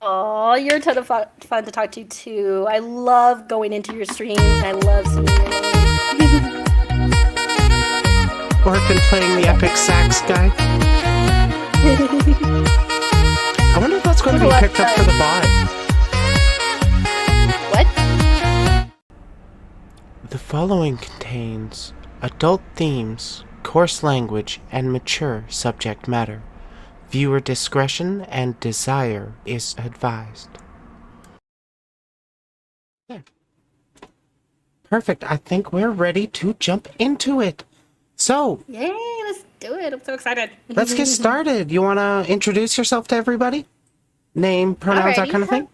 Oh, you're a ton of fun to talk to too. I love going into your streams. I love seeing your name. Orphan playing the epic sax guy. I wonder if that's going to be picked up for the bot. What? The following contains adult themes, coarse language, and mature subject matter. Viewer discretion and desire is advised. There. Perfect. I think we're ready to jump into it. So, Yay, let's do it. I'm so excited. let's get started. You want to introduce yourself to everybody? Name, pronouns, that kind of thing?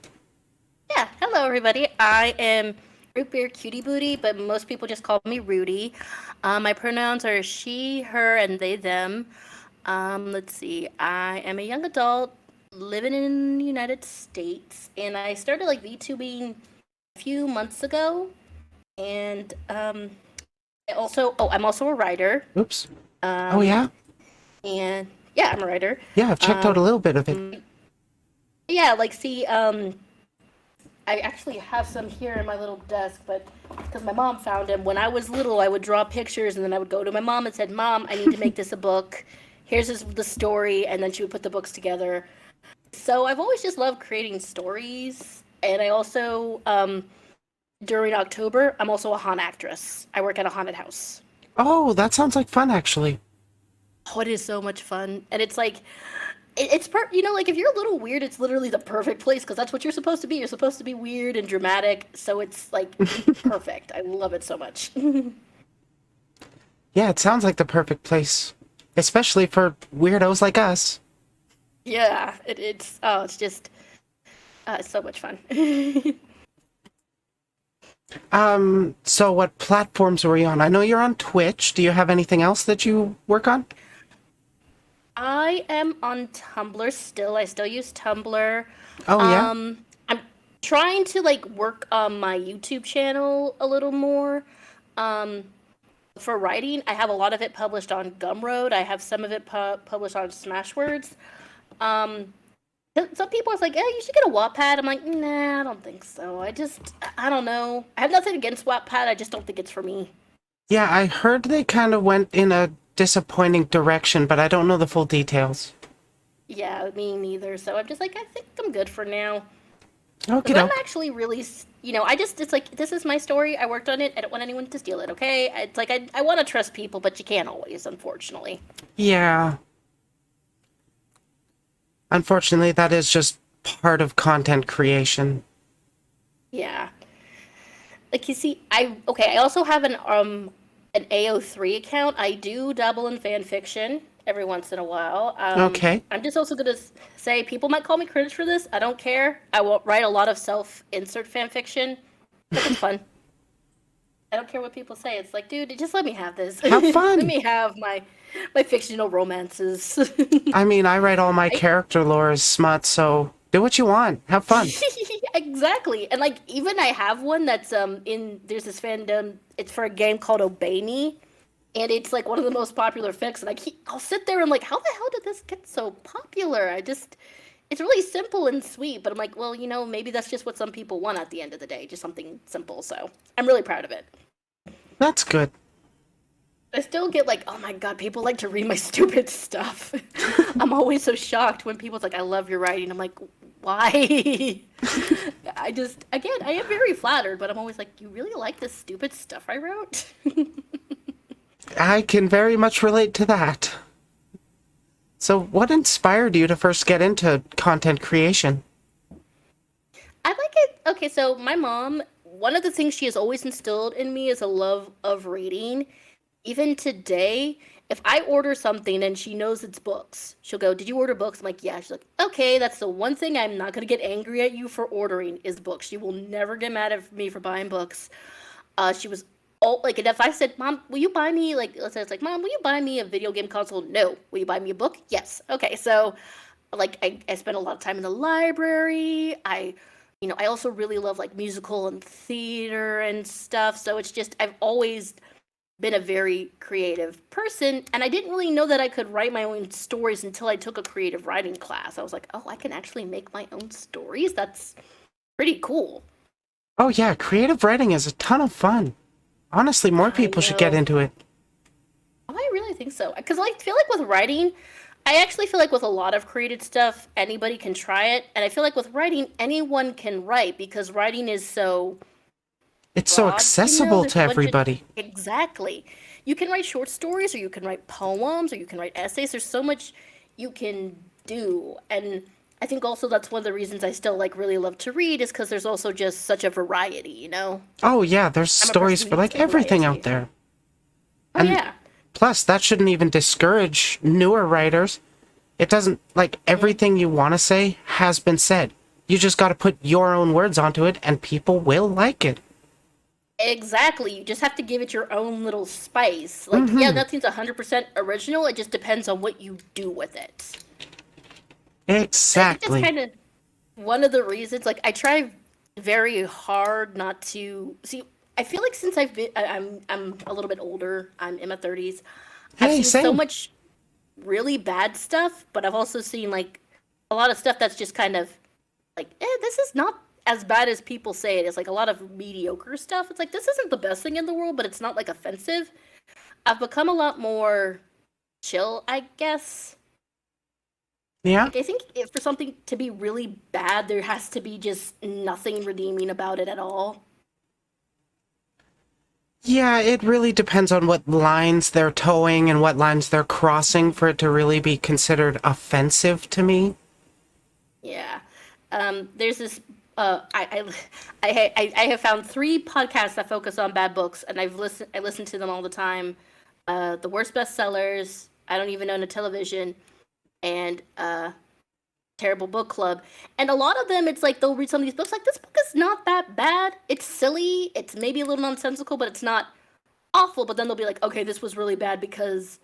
Yeah, hello everybody. I am RootBeerCutieBooty, but most people just call me Rooty. My pronouns are she, her, and they, them. Let's see. I am a young adult living in the United States, and I started like VTubing a few months ago. And I'm also a writer. Oops. Oh yeah. And yeah, I'm a writer. Yeah, I've checked out a little bit of it. Yeah, like see, I actually have some here in my little desk, but because my mom found them when I was little, I would draw pictures and then I would go to my mom and said, "Mom, I need to make this a book. Here's the story," and then she would put the books together. So I've always just loved creating stories, and I also during October, I'm also a haunt actress. I work at a haunted house. Oh, that sounds like fun, actually. Oh, it is so much fun, and it's like like if you're a little weird, it's literally the perfect place because that's what you're supposed to be. You're supposed to be weird and dramatic, so it's like perfect. I love it so much. Yeah, it sounds like the perfect place, especially for weirdos like us. Yeah, it's just it's so much fun. So what platforms were you on? I know you're on Twitch. Do you have anything else that you work on? I am on Tumblr still. I still use Tumblr. Oh, yeah? I'm trying to like work on my YouTube channel a little more. For writing, I have a lot of it published on Gumroad. I have some of it published on Smashwords. Some people are like, "Yeah, you should get a Wattpad." I'm like, "Nah, I don't think so. I don't know. I have nothing against Wattpad. I just don't think it's for me." Yeah, I heard they kind of went in a disappointing direction, but I don't know the full details. Yeah, me neither. So I'm just like, I think I'm good for now. Okay, But I'm actually really, it's like, this is my story. I worked on it. I don't want anyone to steal it, okay? It's like, I want to trust people, but you can't always, unfortunately. Yeah. Unfortunately, that is just part of content creation. Yeah. Like, you see, I also have an AO3 account. I do dabble in fan fiction every once in a while. Okay. I'm just also going to say, people might call me cringe for this. I don't care. I will write a lot of self-insert fan fiction. It's fun. I don't care what people say. It's like, dude, just let me have this. Have fun. Let me have my fictional romances. I mean, I write all my character lore as smut, so do what you want. Have fun. Exactly. And like even I have one that's there's this fandom, it's for a game called Obey Me. And it's like one of the most popular fics, and I'll sit there and like, how the hell did this get so popular? It's really simple and sweet, but I'm like, well, maybe that's just what some people want at the end of the day, just something simple. So I'm really proud of it. That's good. I still get like, oh my god, people like to read my stupid stuff. I'm always so shocked when people's like, I love your writing. I'm like, why? I am very flattered, but I'm always like, you really like this stupid stuff I wrote? I can very much relate to that. So what inspired you to first get into content creation? I like it. Okay, so my mom, one of the things she has always instilled in me is a love of reading. Even today, if I order something and she knows it's books, she'll go, "Did you order books?" I'm like, "Yeah." She's like, "Okay, that's the one thing I'm not going to get angry at you for ordering is books." She will never get mad at me for buying books. She was like, and if I said, "Mom, will you buy me," like, let's say it's like, "Mom, will you buy me a video game console?" No. Will you buy me a book? Yes. Okay, so like I spend a lot of time in the library. I also really love like musical and theater and stuff. So it's just I've always been a very creative person, and I didn't really know that I could write my own stories until I took a creative writing class. I was like, oh, I can actually make my own stories? That's pretty cool. Oh yeah, creative writing is a ton of fun. Honestly, more I people should get know. into it. Oh, I really think so. Because I feel like with writing, I actually feel like with a lot of creative stuff, anybody can try it. And I feel like with writing, anyone can write because writing is so It's so broad. accessible There's to a bunch of. everybody. Exactly. You can write short stories, or you can write poems, or you can write essays. There's so much you can do. And I think also that's one of the reasons I still like really love to read is because there's also just such a variety, you know? Oh yeah, there's I'm a person stories who for needs like everything out variety. there. Oh, And yeah. plus, that shouldn't even discourage newer writers. It doesn't, like, Mhm. everything you want to say has been said. You just got to put your own words onto it, and people will like it. Exactly. You just have to give it your own little spice. Like, yeah, Mm-hmm. nothing's 100% original. It just depends on what you do with it. I think that's Exactly. kind of one of the reasons. Like, I try very hard not to see. I feel like since I'm a little bit older. I'm in my 30s. I've Hey, seen so same. much really bad stuff, but I've also seen like a lot of stuff that's just kind of like, this is not as bad as people say it is. Like a lot of mediocre stuff. It's like this isn't the best thing in the world, but it's not like offensive. I've become a lot more chill, I guess. Yeah? Like I think if for something to be really bad, there has to be just nothing redeeming about it at all. Yeah, it really depends on what lines they're towing and what lines they're crossing for it to really be considered offensive to me. Yeah. There's this. I have found three podcasts that focus on bad books, and I listen to them all the time. The worst bestsellers. I don't even own a television, and terrible book club. And a lot of them, it's like they'll read some of these books like this book is not that bad. It's silly. It's maybe a little nonsensical, but it's not awful. But then they'll be like, okay, this was really bad because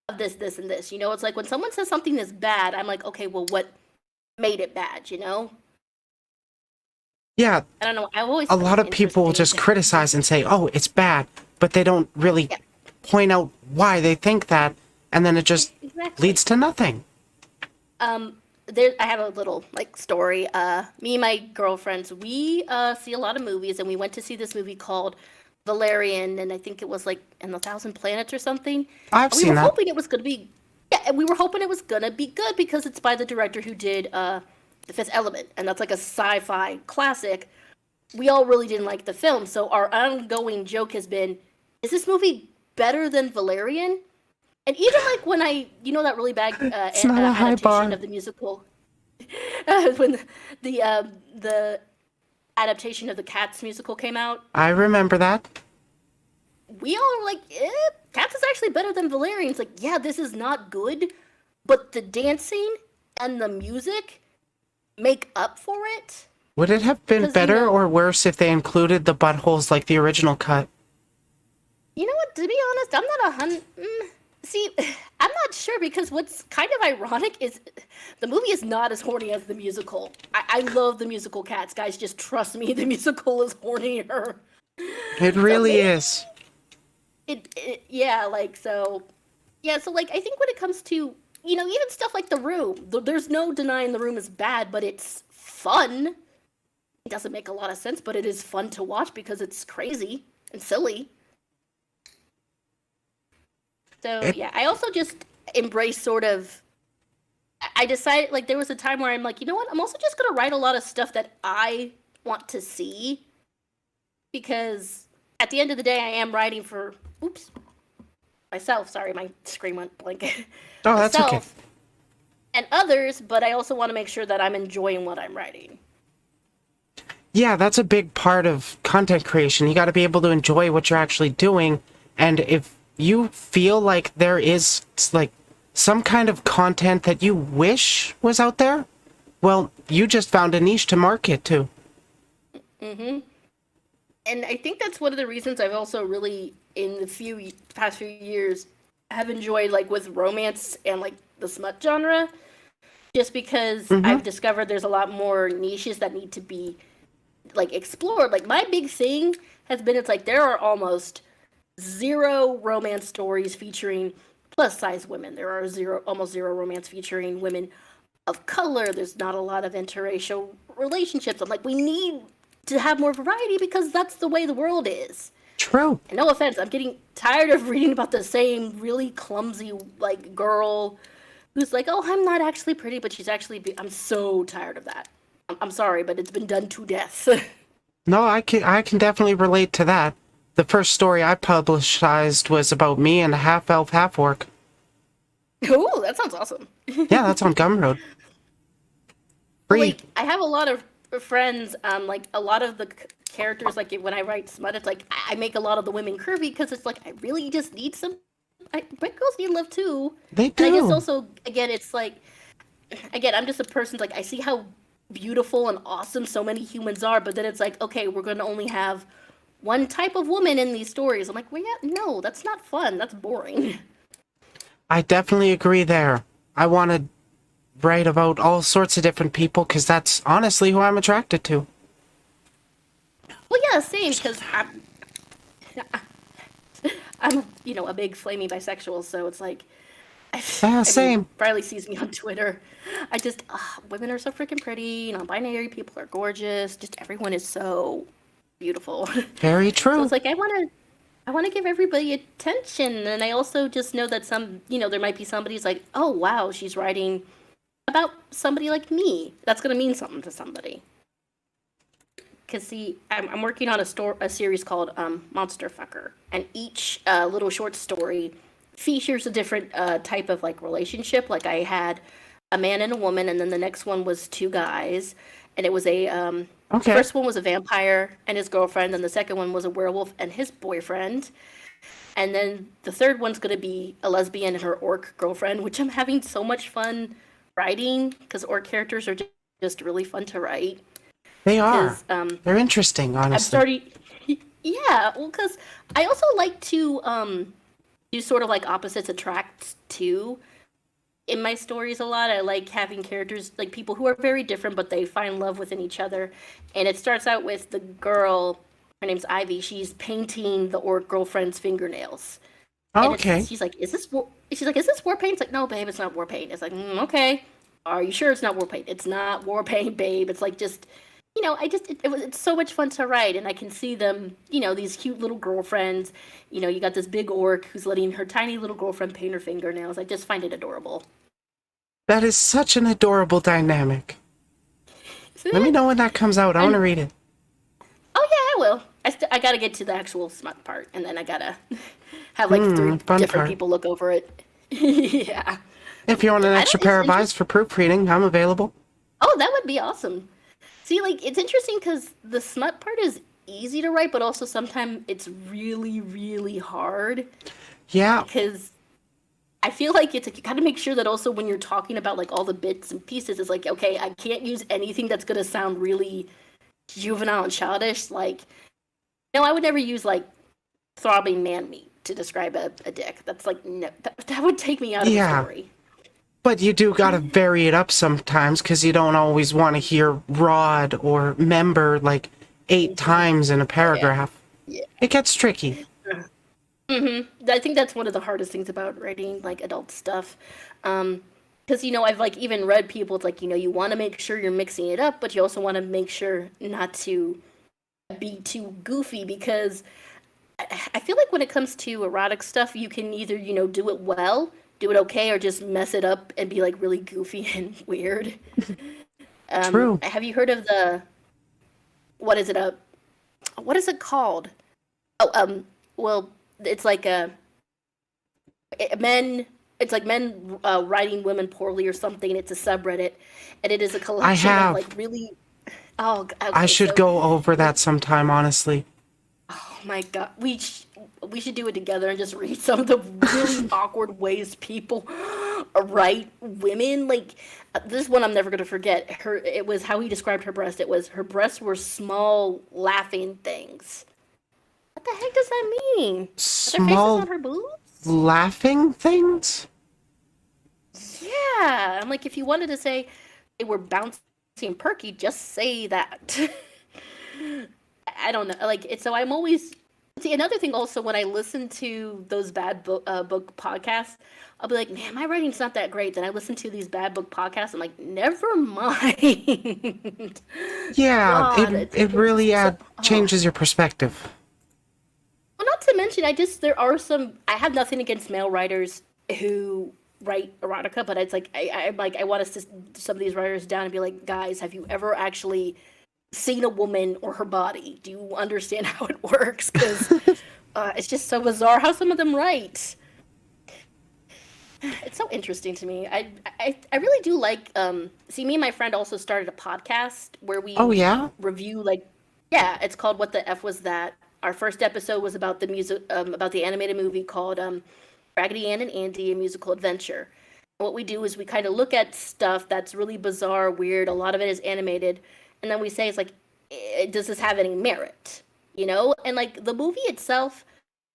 of this, this, and this. You know, it's like when someone says something is bad, I'm like, okay, well, what made it bad? You know, Yeah, I don't know. I always a find lot it of people will interesting. just criticize and say, oh, it's bad, but they don't really Yeah, point out why they think that, and then it just exactly. leads to nothing. There, I have a little like story. Me and my girlfriends, we see a lot of movies, and we went to see this movie called Valerian, and I think it was like in 1,000 Planets or something. I've And we were seen that. hoping it was gonna be, yeah, and we were hoping it was gonna be good because it's by the director who did The Fifth Element, and that's like a sci-fi classic. We all really didn't like the film, so our ongoing joke has been, is this movie better than Valerian? And even like when you know, that really bad It's not a high adaptation bar. of the musical, when the adaptation of the Cats musical came out, I remember that. we all were like, Cats is actually better than Valerian. It's like, yeah, this is not good, but the dancing and the music make up for it. Would it have been Because better or worse if they included the buttholes like the original cut? you know what? To be honest, I'm not 100. See, I'm not sure because what's kind of ironic is the movie is not as horny as the musical. I love the musical Cats, guys. Just trust me, the musical is hornier. It So really maybe is. yeah, like so, yeah. So like, I think when it comes to even stuff like The Room, there's no denying The Room is bad, but it's fun. It doesn't make a lot of sense, but it is fun to watch because it's crazy and silly. So It, yeah, I also just embrace sort of. I decided like there was a time where I'm like, you know what? I'm also just gonna write a lot of stuff that I want to see because at the end of the day, I am writing for oops myself. Sorry, my screen went blank. oh, that's okay. Myself and others, but I also want to make sure that I'm enjoying what I'm writing. Yeah, that's a big part of content creation. You got to be able to enjoy what you're actually doing. And if you feel like there is like some kind of content that you wish was out there, well, you just found a niche to market to. And I think that's one of the reasons I've also really in the past few years have enjoyed like with romance and like the smut genre just because Mm-hmm. I've discovered there's a lot more niches that need to be like explored. Like my big thing has been it's like there are almost zero romance stories featuring plus size women. There are almost zero romance featuring women of color. There's not a lot of interracial relationships. I'm like, we need to have more variety because that's the way the world is. True. And no offense, I'm getting tired of reading about the same really clumsy like girl who's like, oh, I'm not actually pretty, but she's actually. I'm so tired of that. I'm sorry, but it's been done to death. No, I can definitely relate to that. The first story I publicized was about me and a half elf, half orc. Ooh, that sounds awesome. Yeah, that's on Gumroad. Free. Like, I have a lot of friends. Like a lot of the characters, like when I write smut, it's like I make a lot of the women curvy because it's like I really just need some. But girls need love too. They do. And I guess also, again, it's like, again, I'm just a person. Like I see how beautiful and awesome so many humans are, but then it's like, okay, we're gonna only have one type of woman in these stories. I'm like, well, yeah, no, that's not fun. That's boring. I definitely agree there. I want to write about all sorts of different people because that's honestly who I'm attracted to. Well, yeah, same, because I'm, a big flaming bisexual, so it's like, Yeah, same. Riley sees me on Twitter. I just, women are so freaking pretty, non-binary people are gorgeous, just everyone is so beautiful. Very true. So it's like, I want to give everybody attention, and I also just know that there might be somebody who's like, oh, wow, she's writing about somebody like me. That's going to mean something to somebody. Because, see, I'm working on a series called Monster Fucker, and each little short story features a different type of, like, relationship. Like, I had a man and a woman, and then the next one was two guys, and it was a... Okay. The first one was a vampire and his girlfriend, and the second one was a werewolf and his boyfriend. And then the third one's going to be a lesbian and her orc girlfriend, which I'm having so much fun writing, because orc characters are just really fun to write. They are. They're interesting, honestly. I'm starting... Yeah, well, because I also like to do sort of like opposites attract too. In my stories a lot, I like having characters, like people who are very different, but they find love within each other. And it starts out with the girl, her name's Ivy, she's painting the orc girlfriend's fingernails. Oh, okay. She's like, is this war paint? It's like, no, babe, it's not war paint. It's like, okay. Are you sure it's not war paint? It's not war paint, babe. It's like just, it's so much fun to write, and I can see them, these cute little girlfriends. You got this big orc who's letting her tiny little girlfriend paint her fingernails. I just find it adorable. That is such an adorable dynamic. Let me know when that comes out. I want to read it. Oh yeah, I will. I gotta get to the actual smut part, and then I gotta have like three different people look over it. Yeah. If you want an extra pair of eyes for proofreading, I'm available. Oh, that would be awesome. See, like, it's interesting because the smut part is easy to write, but also sometimes it's really, really hard. Yeah. Because I feel like you gotta make sure that also when you're talking about like all the bits and pieces, it's like, okay, I can't use anything that's gonna sound really juvenile and childish. Like, no, I would never use like throbbing man meat to describe a dick. That's like, no, that would take me out of the story. But you do gotta vary it up sometimes, because you don't always want to hear rod or member like 8 times in a paragraph. Yeah. It gets tricky. I think that's one of the hardest things about writing like adult stuff. Because, I've like even read people, it's like, you want to make sure you're mixing it up, but you also want to make sure not to be too goofy, because I feel like when it comes to erotic stuff, you can either, do it well, do it okay, or just mess it up and be like really goofy and weird. True. Have you heard of what is it called? Oh, well, it's like men writing women poorly or something. It's a subreddit, and it is a collection of like really. Oh, okay, I should go over that sometime, honestly. Oh my god, we should do it together and just read some of the really awkward ways people write women. Like this one, I'm never gonna forget. It was how he described her breast. It was her breasts were small, laughing things. What the heck does that mean? Small, on her boobs? Laughing things? Yeah, I'm like, if you wanted to say they were bouncy and perky, just say that. I don't know. Like, so I'm always See, another thing also, when I listen to those bad book podcasts, I'll be like, man, my writing's not that great. Then I listen to these bad book podcasts. I'm like, never mind. Yeah, God, it really it's so, oh. changes your perspective. Well, not to mention, there are some. I have nothing against male writers who write erotica, but it's like I'm like I want to sit some of these writers down and be like, guys, have you ever actually seen a woman or her body? Do you understand how it works? Because it's just so bizarre how some of them write. It's so interesting to me. I really do like. See, me and my friend also started a podcast where Oh we yeah? review like, yeah, it's called "What the F Was That." Our first episode was about the music, about the animated movie called Raggedy Ann and Andy: A Musical Adventure. What we do is we kind of look at stuff that's really bizarre, weird. A lot of it is animated, and then we say it's like, does this have any merit? You know, and like the movie itself,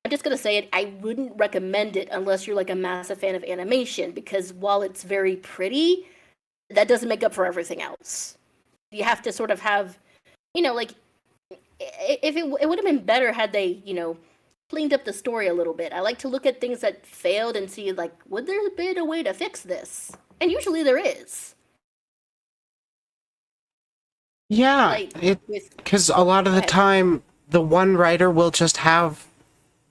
I'm just gonna say it. I wouldn't recommend it unless you're like a massive fan of animation, because while it's very pretty, that doesn't make up for everything else. You have to sort of have, like if it would have been better had they, cleaned up the story a little bit. I like to look at things that failed and see like, would there have been a way to fix this? And usually there is. Yeah, Like it with because a lot of Go the ahead. time the one writer will just have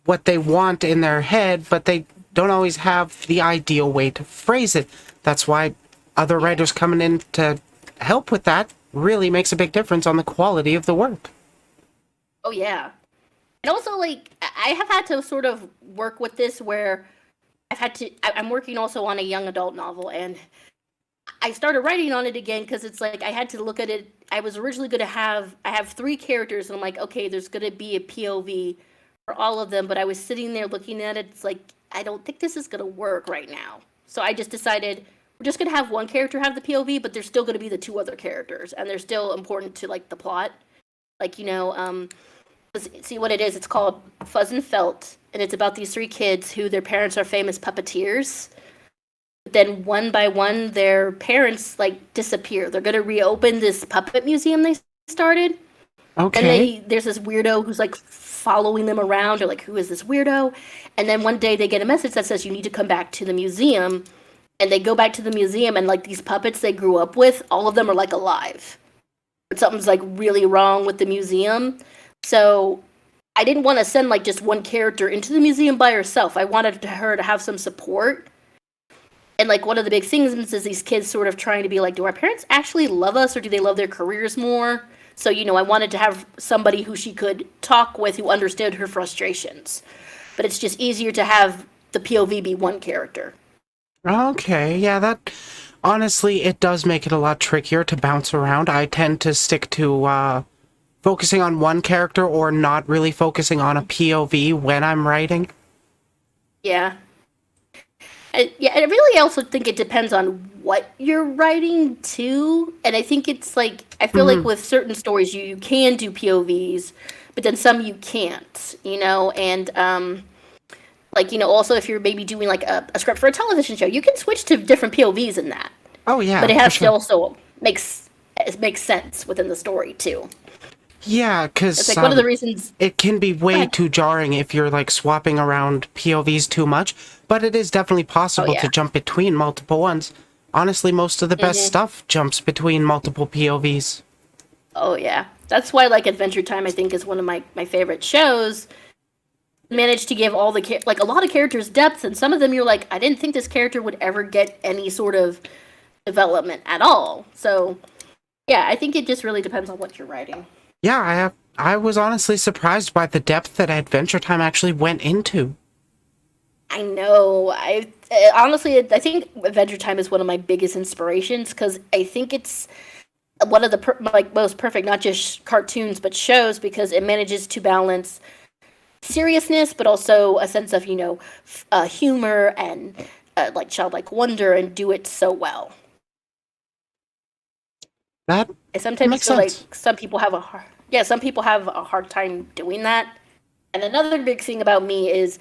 what they want in their head, but they don't always have the ideal way to phrase it. That's why other Yeah. writers coming in to help with that really makes a big difference on the quality of the work. Oh yeah. And also like I have had to sort of work with this where I'm working also on a young adult novel, and I started writing on it again because it's like I had to look at it. I was originally going to I have three characters, and I'm like, okay, there's going to be a POV for all of them, but I was sitting there looking at it. It's like, I don't think this is going to work right now. So I just decided we're just going to have one character have the POV, but there's still going to be the two other characters, and they're still important to like the plot. Like, see what it is. It's called Fuzz and Felt, and it's about these three kids who their parents are famous puppeteers. Then one by one, their parents like disappear. They're gonna reopen this puppet museum they started, and Okay. there's this weirdo who's like following them around. Or like, who is this weirdo? And then one day they get a message that says you need to come back to the museum, and they go back to the museum, and like these puppets they grew up with, all of them are like alive. But something's like really wrong with the museum. So I didn't want to send like just one character into the museum by herself. I wanted her to have some support. And like one of the big things is these kids sort of trying to be like, do our parents actually love us, or do they love their careers more? So, I wanted to have somebody who she could talk with who understood her frustrations. But it's just easier to have the POV be one character. Okay, yeah, that honestly, it does make it a lot trickier to bounce around. I tend to stick to focusing on one character or not really focusing on a POV when I'm writing. Yeah. Yeah, and I really also think it depends on what you're writing too. And I think it's like I feel like Hmm. with certain stories you can do POVs, but then some you can't, and like also if you're maybe doing like a script for a television show, you can switch to different POVs in that. Oh But yeah, it for has to sure. also makes sense within the story too. Yeah, It's because like one of the reasons. it can be Go way ahead. too jarring if you're like swapping around POVs too much, but it is definitely Oh possible to yeah. jump between multiple ones. Honestly, most of the best Hmm. stuff jumps between multiple POVs. Oh yeah. That's why like Adventure Time I think is one of my favorite shows. Managed to give all like a lot of characters depth, and some of them you're like, I didn't think this character would ever get any sort of development at all. So yeah, I think it just really depends on what you're writing. Yeah, I was honestly surprised by the depth that Adventure Time actually went into. I know. Honestly, I think Adventure Time is one of my biggest inspirations because I think it's one of the like most perfect, not just cartoons but shows, because it manages to balance seriousness but also a sense of humor and like childlike wonder, and do it so well. That I sometimes makes feel sense. like some people have a hard time doing that. And another big thing about me is,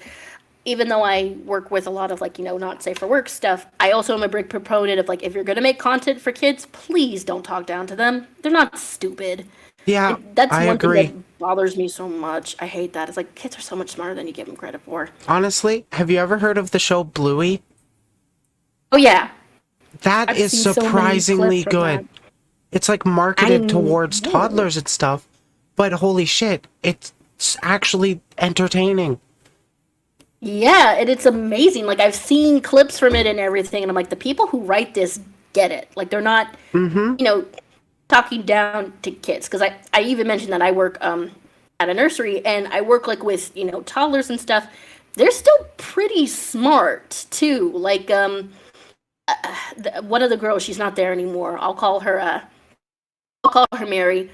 even though I work with a lot of like not safe for work stuff, I also am a big proponent of like, if you're gonna make content for kids, please don't talk down to them. They're not stupid. Yeah, That's I one thing that agree. bothers me so much. I hate that. It's like kids are so much smarter than you give them credit for. Honestly, have you ever heard of the show Bluey? Oh yeah, That I've is seen so many clips surprisingly from that. good. It's like I marketed towards know. toddlers and stuff, but holy shit, it's actually entertaining. Yeah, and it's amazing. Like I've seen clips from it and everything, and I'm like, the people who write this get it. Like they're not, Mm-hmm. you know, talking down to kids. Because I even mentioned that I work at a nursery and I work like with toddlers and stuff. They're still pretty smart too. Like one of the girls, she's not there anymore. I'll call her Mary.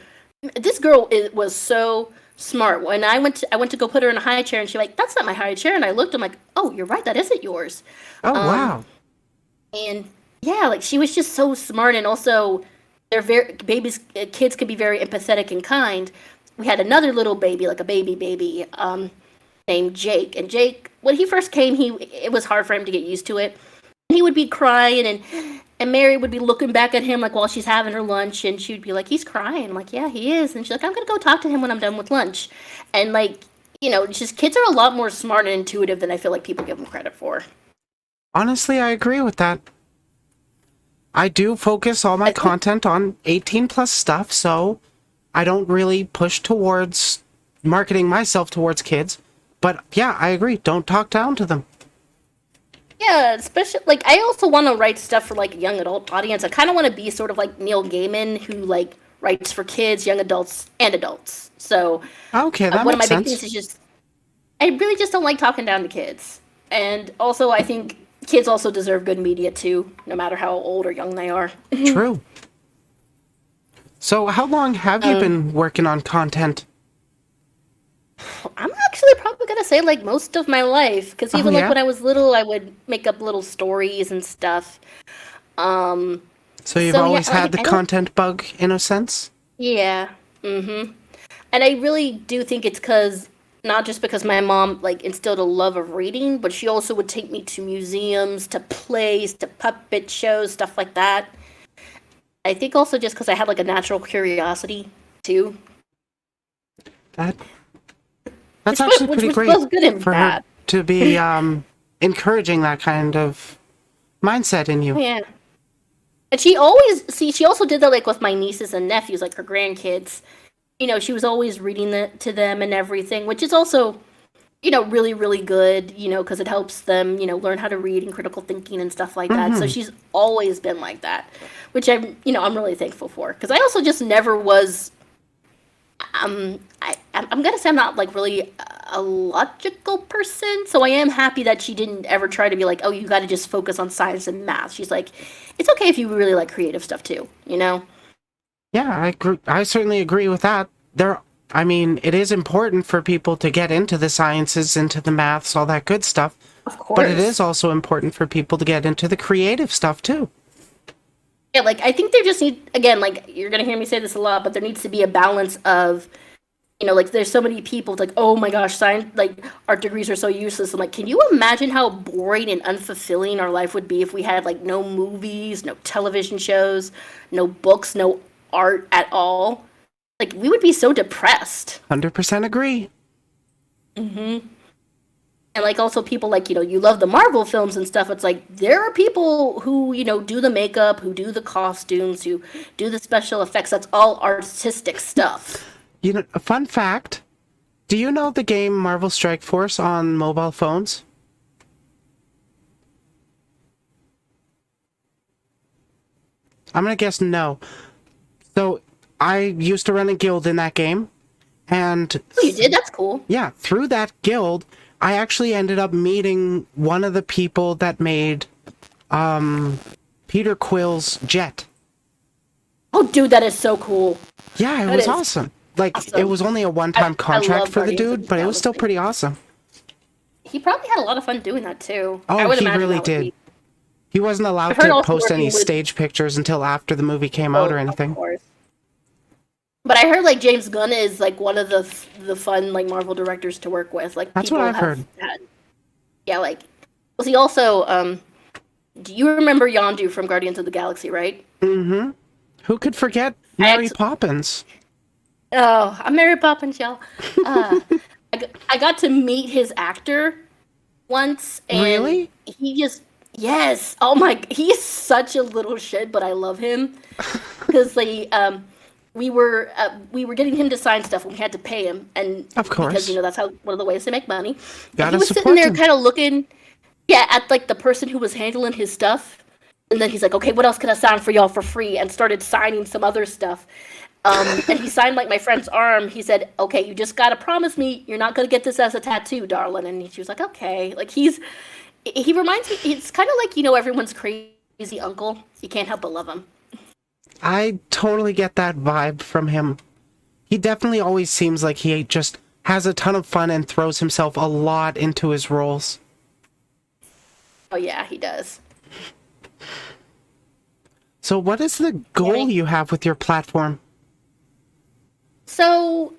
This girl was so smart. When I went to go put her in a high chair, and she's like, "That's not my high chair." And I looked, I'm like, "Oh, you're right. That isn't yours." Oh, Um, wow. and yeah, like she was just so smart, and also they're very babies. Kids can be very empathetic and kind. We had another little baby, like a baby, named Jake. And Jake, when he first came, he it was hard for him to get used to it. He would be crying, and Mary would be looking back at him like while she's having her lunch, and she would be like, "He's crying." I'm like, "Yeah, he is." And she's like, "I'm gonna go talk to him when I'm done with lunch." And like, just kids are a lot more smart and intuitive than I feel like people give them credit for. Honestly, I agree with that. I do focus all my I think, content on 18 plus stuff, so I don't really push towards marketing myself towards kids. But yeah, I agree. Don't talk down to them. yeah, especially like I also want to write stuff for like a young adult audience. I kind of want to be sort of like Neil Gaiman, who like writes for kids, young adults, and adults. So Okay, that one of makes my big sense. things is just I really just don't like talking down to kids. And also, I think kids also deserve good media too, no matter how old or young they are. True. So, how long have you um, been working on content? I'm actually probably gonna say like most of my life, because Oh, even like yeah? when I was little, I would make up little stories and stuff. Um, So, you've so yeah, always had like the I don't, content bug, in a sense? yeah, and I really do think it's because not just because my mom like instilled a love of reading, but she also would take me to museums, to plays, to puppet shows, stuff like that. I think also just because I had like a natural curiosity too, That That's actually which pretty was great both good and for her bad. to be encouraging that kind of mindset in you. Yeah. And she always see she also did that like with my nieces and nephews, like her grandkids. She was always reading to them and everything, which is also, really, really good, because it helps them, learn how to read and critical thinking and stuff like that. So Hmm. she's always been like that, which I'm really thankful for. Because I also just never was, I'm gonna say I'm not like really a logical person. So I am happy that she didn't ever try to be like, oh, you got to just focus on science and math. She's like, it's okay if you really like creative stuff too, Yeah, I certainly agree with that. I mean, it is important for people to get into the sciences, into the maths, all that good stuff. Of But it is course. also important for people to get into the creative stuff too. Yeah, like I think there just need again, like you're gonna hear me say this a lot, but there needs to be a balance of, like there's so many people it's like, oh my gosh, science like art degrees are so useless. I'm like, can you imagine how boring and unfulfilling our life would be if we had like no movies, no television shows, no books, no art at all? Like we would be so depressed. 100% agree. And like also people like, you love the Marvel films and stuff. It's like there are people who, do the makeup, who do the costumes, who do the special effects. That's all artistic stuff. You know, a fun fact. Do you know the game Marvel Strike Force on mobile phones? I'm gonna guess no. So, I used to run a guild in that game, and Oh, you did? That's cool. yeah, through that guild, I actually ended up meeting one of the people that made Peter Quill's jet. Oh, dude, that is so cool. Yeah, it That was is awesome. Like, it awesome. was only a I, one-time I contract love for the Guardians of dude, the but it was still Galaxy. pretty awesome. He probably had a lot of fun doing that too. I Oh, would he imagine really that would did. be. He wasn't I've allowed heard to also post any working with. stage pictures until after the movie came out Oh, or of anything. course. But I heard like James Gunn is like one of the fun like Marvel directors to work with. Like That's what people I've have heard. had. Yeah, like. Was he also? Do you remember Yondu from Guardians of the Galaxy? Right. Mm-hmm. Who could forget I Mary actually Poppins? Oh, I'm Mary Poppins, y'all. Uh, I got to meet his actor once, and Really? he just yes. Oh my, he is such a little shit, but I love him because we were getting him to sign stuff and we had to pay him, and Of because course. that's how one of the ways to make money. And he Gotta was sitting support there him. kind of looking, yeah, at like the person who was handling his stuff. And then he's like, okay, what else can I sign for y'all for free? And started signing some other stuff. And he signed like my friend's arm. He said, okay, you just gotta promise me you're not gonna get this as a tattoo, darling. And she was like, okay. Like he reminds me, it's kind of like, everyone's crazy uncle. You can't help but love him. I totally get that vibe from him. He definitely always seems like he just has a ton of fun and throws himself a lot into his roles. Oh yeah, he does. So what is the goal you have with your platform? So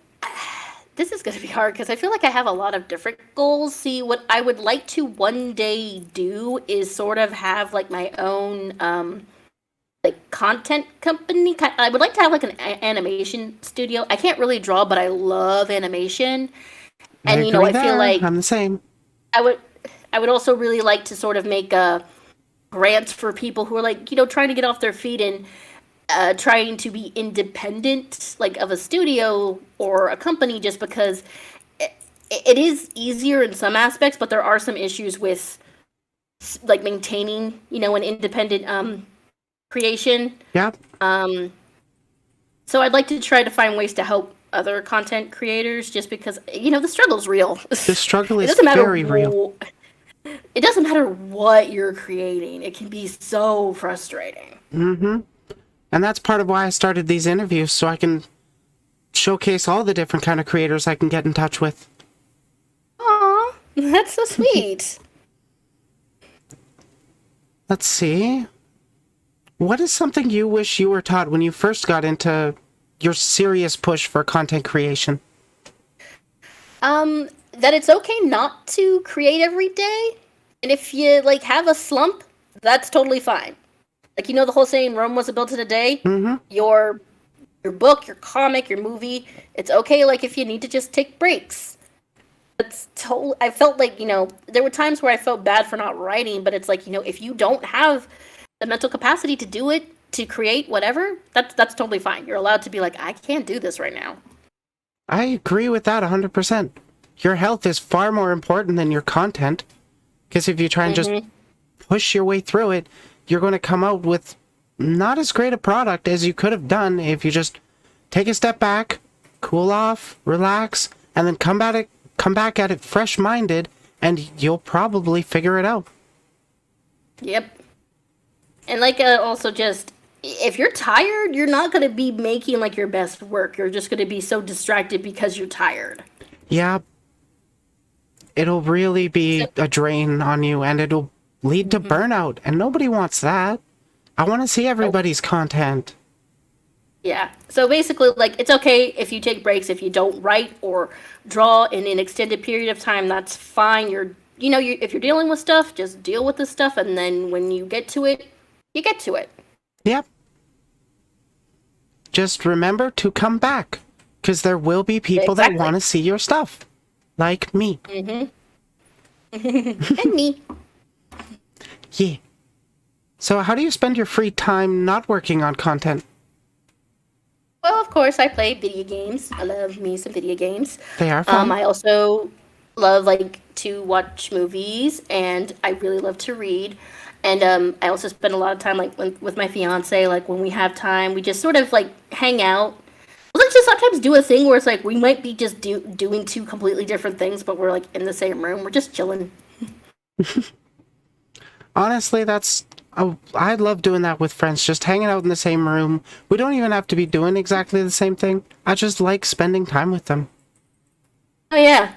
this is going to be hard because I feel like I have a lot of different goals. See, what I would like to one day do is sort of have like my own like content company. I would like to have like an animation studio. I can't really draw, but I love animation. I And agree I feel there. like I'm the same. I would I would also really like to sort of make grants for people who are like, trying to get off their feet and trying to be independent, like of a studio or a company, just because it, it is easier in some aspects, but there are some issues with like maintaining, an independent creation. Yeah. Um, so I'd like to try to find ways to help other content creators, just because the struggle's real. The struggle It is doesn't matter. very real. It doesn't matter what you're creating. It can be so frustrating. Mm-hmm. And that's part of why I started these interviews, so I can showcase all the different kind of creators I can get in touch with. Aw, that's so sweet. Let's see. What is something you wish you were taught when you first got into your serious push for content creation? That it's okay not to create every day, and if you like have a slump, that's totally fine. Like the whole saying, Rome wasn't built in a day. Mm-hmm. Your book, your comic, your movie, it's okay. Like if you need to just take breaks. It's totally. I felt like there were times where I felt bad for not writing, but it's like if you don't have the mental capacity to do it, to create whatever, that's totally fine. You're allowed to be like, I can't do this right now. I agree with that 100%. Your health is far more important than your content. Because if you try and just push your way through it, you're going to come out with not as great a product as you could have done if you just take a step back, cool off, relax, and then come back at it fresh-minded, and you'll probably figure it out. Yep. And like also just if you're tired, you're not going to be making like your best work. You're just going to be so distracted because you're tired. Yeah, it'll really be a drain on you, and it'll lead to burnout, and nobody wants that. I want to see everybody's content. Yeah. So basically, like, it's okay if you take breaks, if you don't write or draw in an extended period of time, that's fine. If you're dealing with stuff, just deal with the stuff, and then when you get to it, you get to it. Yep. Just remember to come back, because there will be people that Exactly. want to see your stuff. Like me. And me. Yeah. So how do you spend your free time not working on content? Well, of course, I play video games. I love me some video games. They are fun. I also love like to watch movies, and I really love to read. And I also spend a lot of time like with my fiance. Like when we have time, we just sort of like hang out. Let's just sometimes do a thing where it's like we might be just doing two completely different things, but we're like in the same room. We're just chilling. Honestly, I love doing that with friends, just hanging out in the same room. We don't even have to be doing exactly the same thing. I just like spending time with them. Oh yeah,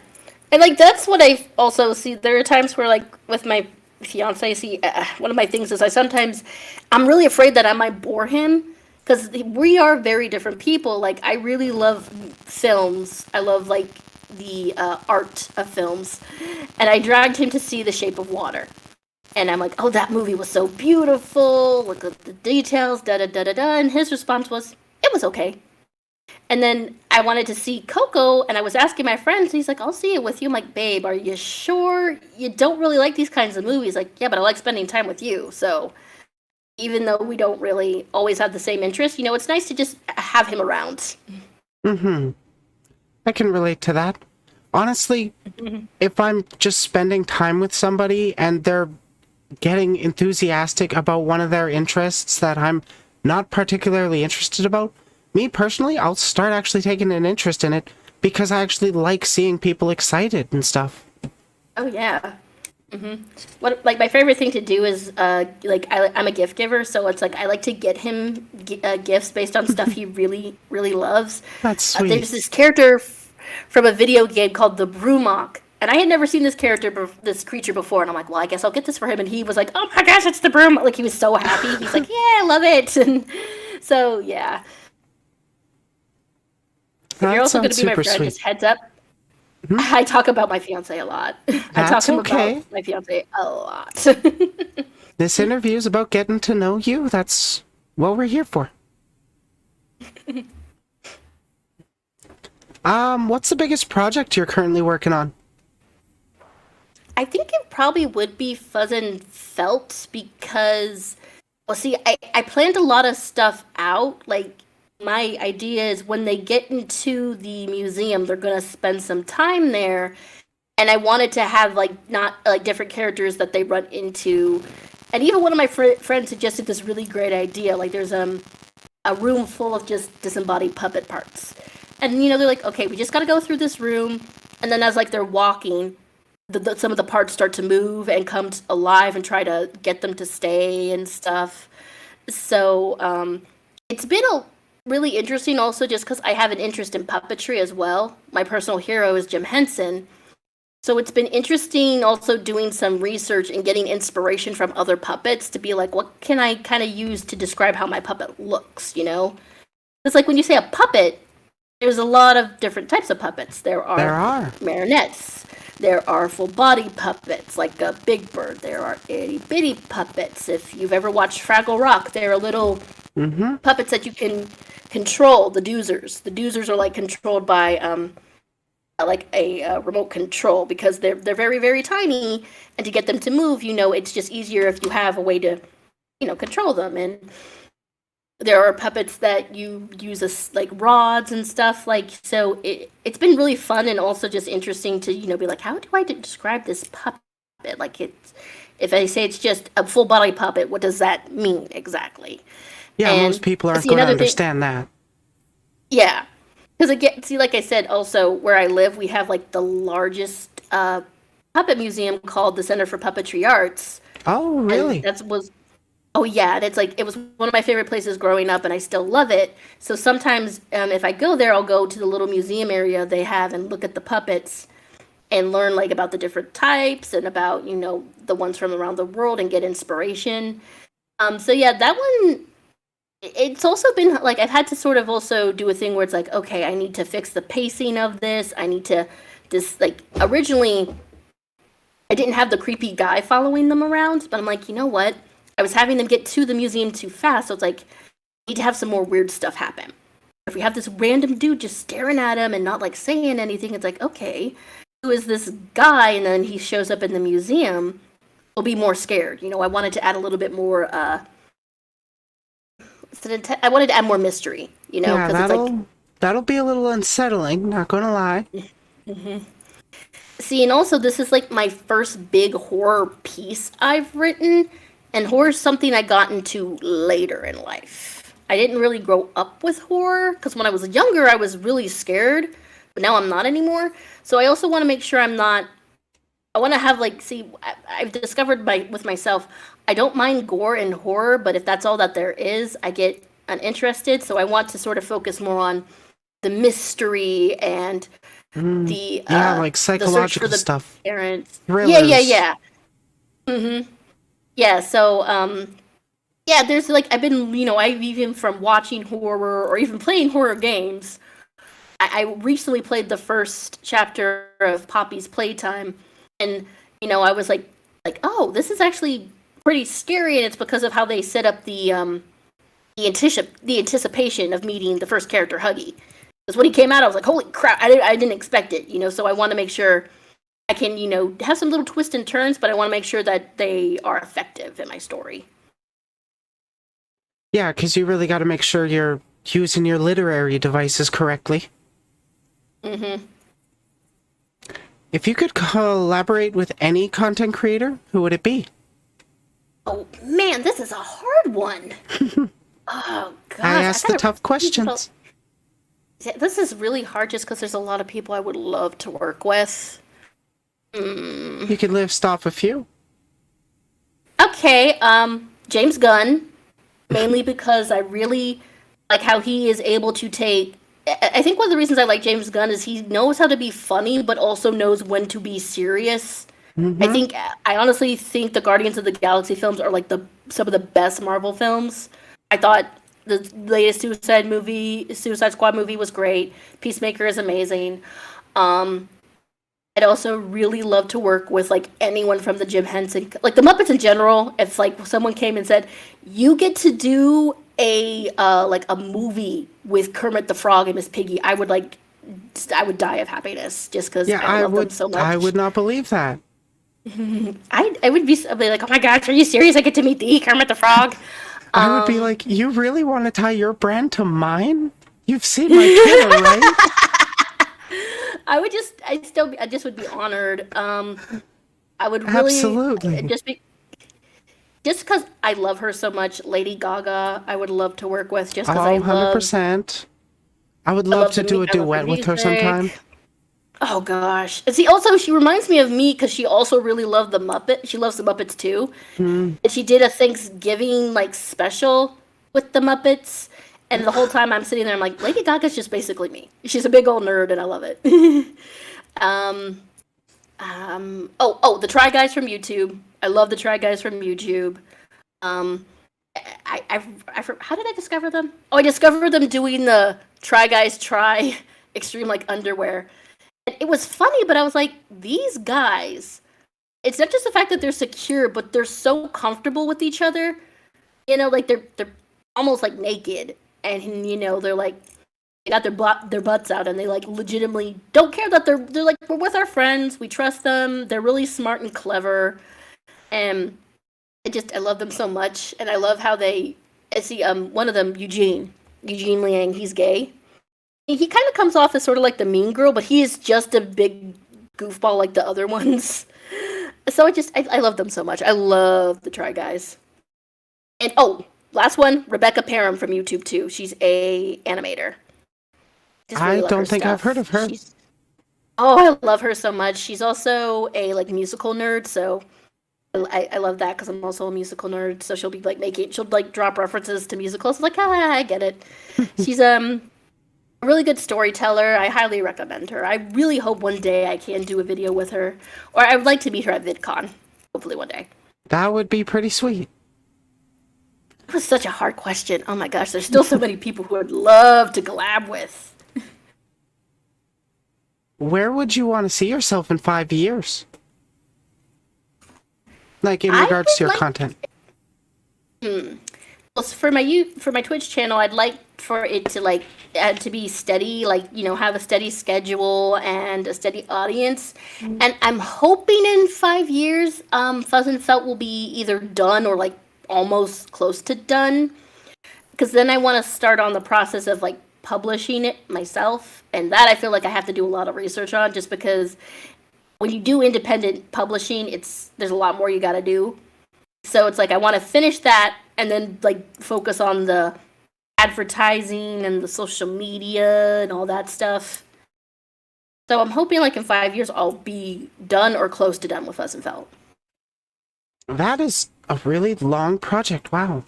and like that's what I also see. There are times where like with my fiance, see one of my things is I'm really afraid that I might bore him because we are very different people. Like I really love films. I love like the art of films, and I dragged him to see The Shape of Water. And I'm like, oh, that movie was so beautiful. Look at the details, da da da da da. And his response was, it was okay. And then I wanted to see Coco, and I was asking my friends, and he's like, I'll see it with you. I'm like, babe, are you sure you don't really like these kinds of movies? Like, yeah, but I like spending time with you. So even though we don't really always have the same interest, it's nice to just have him around. Mm-hmm. I can relate to that. Honestly, if I'm just spending time with somebody and they're getting enthusiastic about one of their interests that I'm not particularly interested about, me personally, I'll start actually taking an interest in it because I actually like seeing people excited and stuff. Oh yeah. What like my favorite thing to do is I'm a gift giver, so it's like I like to get him gifts based on stuff he really really loves. That's sweet. There's this character from a video game called the Brumok, and I had never seen this creature before, and I'm like, well, I guess I'll get this for him. And he was like, oh my gosh, it's the Broom! Like he was so happy. He's like, yeah, I love it. And so yeah, if That you're also going sounds to be my super friend, sweet. just heads up. I talk about my fiance a lot. I talk That's to him okay. about my fiance a lot. This interview is about getting to know you. That's what we're here for. What's the biggest project you're currently working on? I think it probably would be Fuzz and Felt because, well, see, I planned a lot of stuff out. Like, my idea is when they get into the museum, they're going to spend some time there. And I wanted to have, like, not, like, different characters that they run into. And even one of my friends suggested this really great idea. Like, there's a room full of just disembodied puppet parts. And, they're like, okay, we just got to go through this room. And then as, like, they're walking, some of the parts start to move and come alive and try to get them to stay and stuff. So it's been really interesting also just because I have an interest in puppetry as well. My personal hero is Jim Henson. So it's been interesting also doing some research and getting inspiration from other puppets to be like, what can I kind of use to describe how my puppet looks, It's like when you say a puppet, there's a lot of different types of puppets. There are marionettes. There are full-body puppets, like a Big Bird. There are itty-bitty puppets. If you've ever watched Fraggle Rock, there are little puppets that you can control, the doozers. The doozers are, like, controlled by, like, a remote control because they're very, very tiny. And to get them to move, it's just easier if you have a way to, control them. And there are puppets that you use as like rods and stuff, like, so it's been really fun and also just interesting to be like, how do I describe this puppet? Like, if I say it's just a full body puppet, what does that mean exactly? Yeah, And most people aren't going to understand that. Yeah, because again, see, like I said, also where I live, we have like the largest puppet museum called the Center for Puppetry Arts. Oh, really? Oh yeah, and it's like it was one of my favorite places growing up, and I still love it. So sometimes, if I go there, I'll go to the little museum area they have and look at the puppets, and learn like about the different types and about the ones from around the world and get inspiration. So yeah, that one. It's also been like I've had to sort of also do a thing where it's like, okay, I need to fix the pacing of this. I need to like originally, I didn't have the creepy guy following them around, but I'm like, you know what? I was having them get to the museum too fast, so it's like, I need to have some more weird stuff happen. If we have this random dude just staring at him and not, like, saying anything, it's like, okay, who is this guy? And then he shows up in the museum, we'll be more scared. I wanted to add a little bit more, I wanted to add more mystery, Yeah, because it's like... that'll be a little unsettling, not gonna lie. See, and also, this is, like, my first big horror piece I've written. And horror is something I got into later in life. I didn't really grow up with horror, because when I was younger, I was really scared, but now I'm not anymore. So I also want to make sure I want to have, like, see, I've discovered with myself, I don't mind gore and horror, but if that's all that there is, I get uninterested. So I want to sort of focus more on the mystery and like psychological stuff. Parents. Thrillers. Yeah. Yeah, so, yeah, there's, like, I've been, I've even from watching horror or even playing horror games, I recently played the first chapter of Poppy's Playtime, and, I was like, oh, this is actually pretty scary, and it's because of how they set up the anticipation of meeting the first character, Huggy. Because when he came out, I was like, holy crap, I didn't expect it, so I want to make sure I can, have some little twists and turns, but I want to make sure that they are effective in my story. Yeah, because you really got to make sure you're using your literary devices correctly. Mm-hmm. If you could collaborate with any content creator, who would it be? Oh, man, this is a hard one. Oh, gosh. I asked the tough questions. This is really hard just because there's a lot of people I would love to work with. You can list off a few. Okay, James Gunn, mainly because I really like how he is able to take. I think one of the reasons I like James Gunn is he knows how to be funny, but also knows when to be serious. I honestly think the Guardians of the Galaxy films are like some of the best Marvel films. I thought the latest Suicide Squad movie was great. Peacemaker is amazing. I'd also really love to work with like anyone from the Jim Henson, like the Muppets in general. If like someone came and said, "You get to do a movie with Kermit the Frog and Miss Piggy," I would die of happiness just because I love them so much. I would not believe that. I'd be like, "Oh my gosh, are you serious? I get to meet the Kermit the Frog." I would be like, "You really want to tie your brand to mine? You've seen my killer, right?" I just would be honored. I would really Absolutely just because I love her so much. Lady Gaga, I would love to work with just because 100%. I would love to do a duet with her sometime. Oh gosh! And see, also she reminds me of me because she also really loved the Muppet. She loves the Muppets too, and she did a Thanksgiving special with the Muppets. And the whole time I'm sitting there, I'm like, Lady Gaga's just basically me. She's a big old nerd, and I love it. The Try Guys from YouTube. I love the Try Guys from YouTube. How did I discover them? Oh, I discovered them doing the Try Guys Try Extreme underwear. And it was funny, but I was like, these guys. It's not just the fact that they're secure, but they're so comfortable with each other. They're almost naked. And they're they got their butts out, and they legitimately don't care that they're we're with our friends, we trust them, they're really smart and clever, and I love them so much. And I love how I see one of them, Eugene Liang, he's gay. He kind of comes off as sort of like the mean girl, but he is just a big goofball like the other ones. So I love them so much. I love the Try Guys. And last one, Rebecca Parham from YouTube too. She's a animator. I don't think I've heard of her. I love her so much. She's also a musical nerd, so I love that because I'm also a musical nerd. So she'll be she'll drop references to musicals. I get it. She's a really good storyteller. I highly recommend her. I really hope one day I can do a video with her, or I would like to meet her at VidCon. Hopefully one day. That would be pretty sweet. It was such a hard question. Oh my gosh, there's still so many people who I'd love to collab with. Where would you want to see yourself in 5 years? In regards to your content. Well, for my Twitch channel, I'd like for it to be steady, have a steady schedule and a steady audience. And I'm hoping in 5 years, Fuzz and Felt will be either done or almost close to done, because then I want to start on the process of publishing it myself, and that I feel like I have to do a lot of research on, just because when you do independent publishing, there's a lot more you got to do. So it's I want to finish that and then focus on the advertising and the social media and all that stuff. So I'm hoping in 5 years I'll be done or close to done with Fuzz and Felt. That is a really long project. Wow.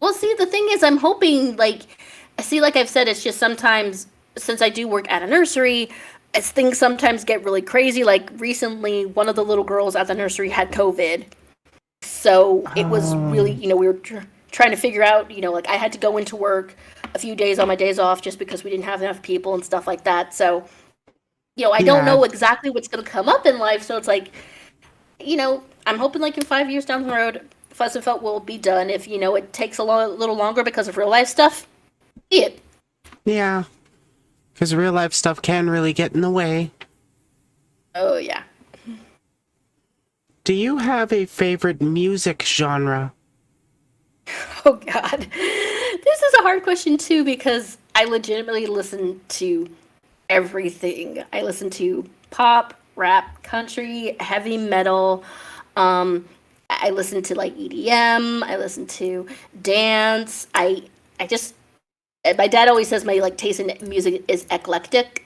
Well, see, the thing is, I'm hoping, I've said, it's just sometimes, since I do work at a nursery, as things sometimes get really crazy. Recently, one of the little girls at the nursery had COVID. So it was really, we were trying to figure out, I had to go into work a few days on my days off just because we didn't have enough people and stuff like that. So, I don't know exactly what's going to come up in life. So it's I'm hoping in 5 years down the road, Fuzz and Felt will be done. If, it takes a little longer because of real life stuff, be it. Yeah. Because real life stuff can really get in the way. Oh, yeah. Do you have a favorite music genre? Oh, God. This is a hard question, too, because I legitimately listen to everything. I listen to pop, rap, country, heavy metal. I listen to like EDM. I listen to dance. I just my dad always says my like taste in music is eclectic,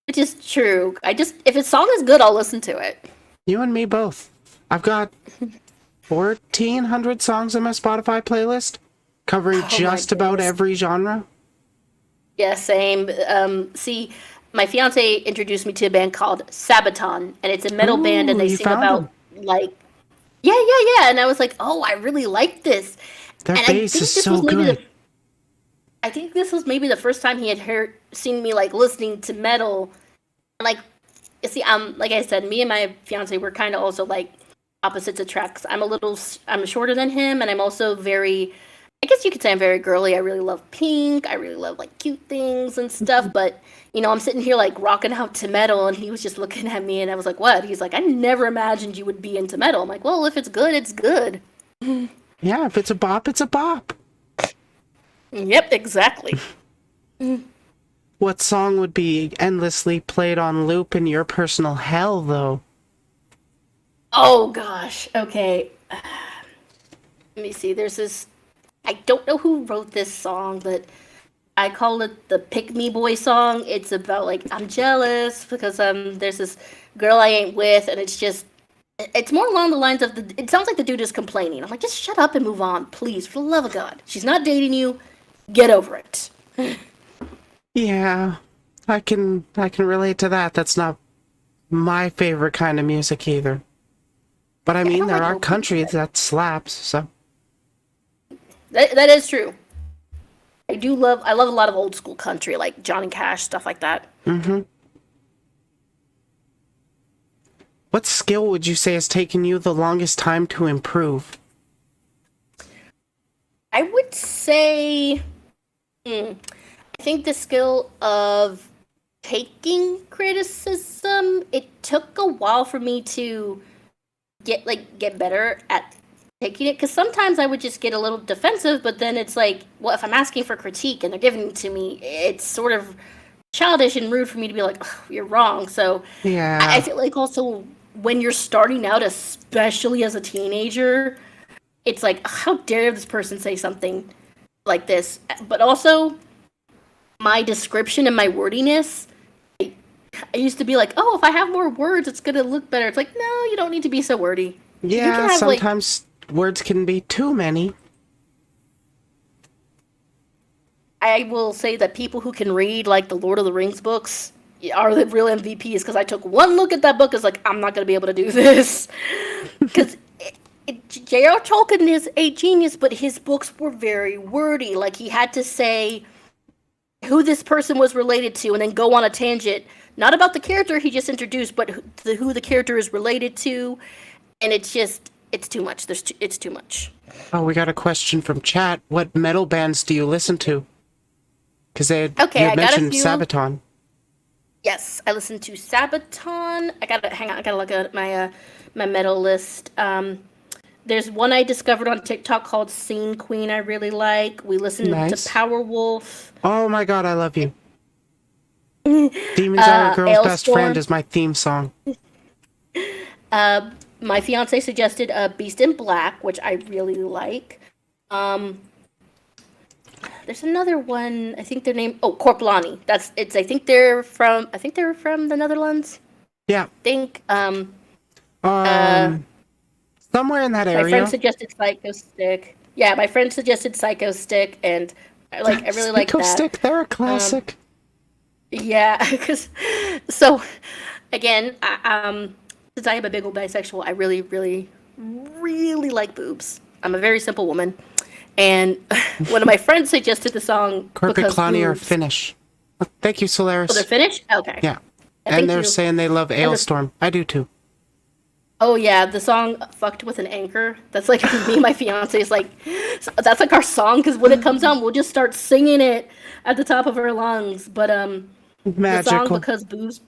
which is true. I just if a song is good, I'll listen to it. You and me both. I've got 1,400 songs on my Spotify playlist, covering just about every genre. Yeah, same. See, my fiance introduced me to a band called Sabaton, and it's a metal band, and they you sing found about them. like, yeah, and I was like, oh, I really like this, Their and bass is so good. I think this was maybe the first time he had seen me like listening to metal, and like, you see, like I said, me and my fiance were kind of also like opposites attracts. I'm shorter than him, and I'm also very, I guess you could say I'm very girly. I really love pink. I really love like cute things and stuff. But I'm sitting here like rocking out to metal, and he was just looking at me, and I was like, "What?" He's like, "I never imagined you would be into metal." I'm like, "Well, if it's good, it's good." Yeah, if it's a bop, it's a bop. Yep, exactly. What song would be endlessly played on loop in your personal hell, though? Oh gosh. Okay. Let me see. There's this. I don't know who wrote this song, but I call it the Pick Me Boy song. It's about like I'm jealous because there's this girl I ain't with, and it's more along the lines of it sounds like the dude is complaining. I'm like, just shut up and move on, please, for the love of God. She's not dating you. Get over it. Yeah, I can relate to that. That's not my favorite kind of music either. But I Yeah, I mean, don't there like are no countries that slaps, so. That is true. I love a lot of old school country, like Johnny Cash, stuff like that. Mm-hmm. What skill would you say has taken you the longest time to improve? I would say, I think the skill of taking criticism. It took a while for me to get better at taking it because sometimes I would just get a little defensive, but then it's like, well, if I'm asking for critique and they're giving it to me, it's sort of childish and rude for me to be like, oh, you're wrong. So I Yeah. feel like also when you're starting out, especially as a teenager, it's like, how dare this person say something like this? But also, my description and my wordiness, I used to be like, oh, if I have more words, it's going to look better. It's like, no, you don't need to be so wordy. You can Yeah, have like, sometimes words can be too many. I will say that people who can read like the Lord of the Rings books are the real MVPs because I took one look at that book. It's like, I'm not going to be able to do this. Because J.R. Tolkien is a genius, but his books were very wordy. Like, he had to say who this person was related to and then go on a tangent, not about the character he just introduced, but who the character is related to. And it's too much. It's too much. Oh, we got a question from chat. What metal bands do you listen to? Because you Okay, had I got a mentioned few. Sabaton. Yes, I listen to Sabaton. Hang on. I gotta look at my metal list. There's one I discovered on TikTok called Scene Queen. I really like. We listen Nice. to Powerwolf. Oh my god, I love you. Demons Are a Girl's Best Friend is my theme song. My fiance suggested Beast in Black, which I really like. There's another one. I think their name. Oh, Korplani. I think they're from the Netherlands. Yeah. I think. Somewhere in that area. My friend suggested Psycho Stick. Yeah, my friend suggested Psycho Stick, and I really like that. Psycho Stick, they're a classic. Yeah, because so again, since I am a big old bisexual, I really, really, really like boobs. I'm a very simple woman, and one of my friends suggested the song Korpiklani are Finnish. Thank you, Solaris. Oh, they're Finnish? Okay. Yeah, and they're saying they love Ailstorm. I do too. Oh yeah, the song "Fucked with an Anchor." That's like me and my fiance is like, that's like our song because when it comes on, we'll just start singing it at the top of our lungs. But The song Magical. Because Boobs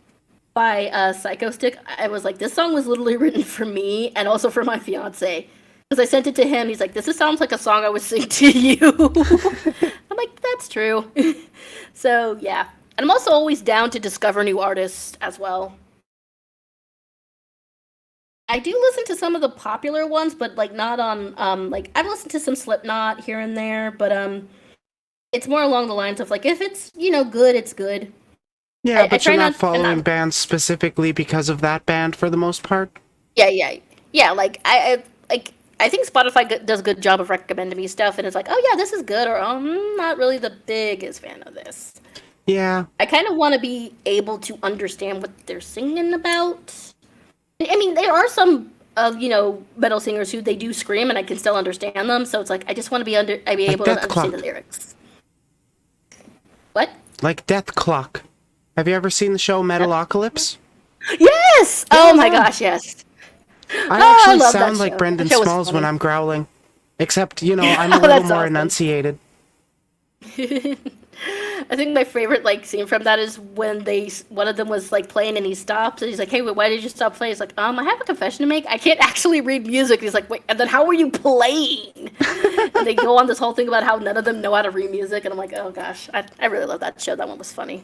by Psycho Stick, I was like, this song was literally written for me and also for my fiance. Because I sent it to him, he's like, sounds like a song I would sing to you. I'm like, that's true. So, yeah. And I'm also always down to discover new artists as well. I do listen to some of the popular ones, but like not on like I've listened to some Slipknot here and there, but it's more along the lines of like if it's, good, it's good. Yeah, I but try you're not not and following not bands specifically because of that band for the most part? yeah, like I think Spotify does a good job of recommending me stuff, and it's like, oh yeah, this is good, or oh, I'm not really the biggest fan of this. Yeah. I kind of want to be able to understand what they're singing about. I mean, there are some of metal singers who they do scream, and I can still understand them. So it's like I just want to be Like able to Death understand Clock. the lyrics. What? Like Death Clock. Have you ever seen the show Metalocalypse? Yes! Yeah, Oh my yeah. gosh, yes. I Oh, I actually love that sound like show. Brendan That show was Smalls when funny. I'm growling. Except, I'm a Oh, little that's more awesome. enunciated. I think my favorite scene from that is when one of them was playing and he stops and he's like, "Hey, wait, why did you stop playing?" He's like, I have a confession to make. I can't actually read music." He's like, "Wait, and then how were you playing?" And they go on this whole thing about how none of them know how to read music, and I'm like, oh gosh, I really love that show. That one was funny.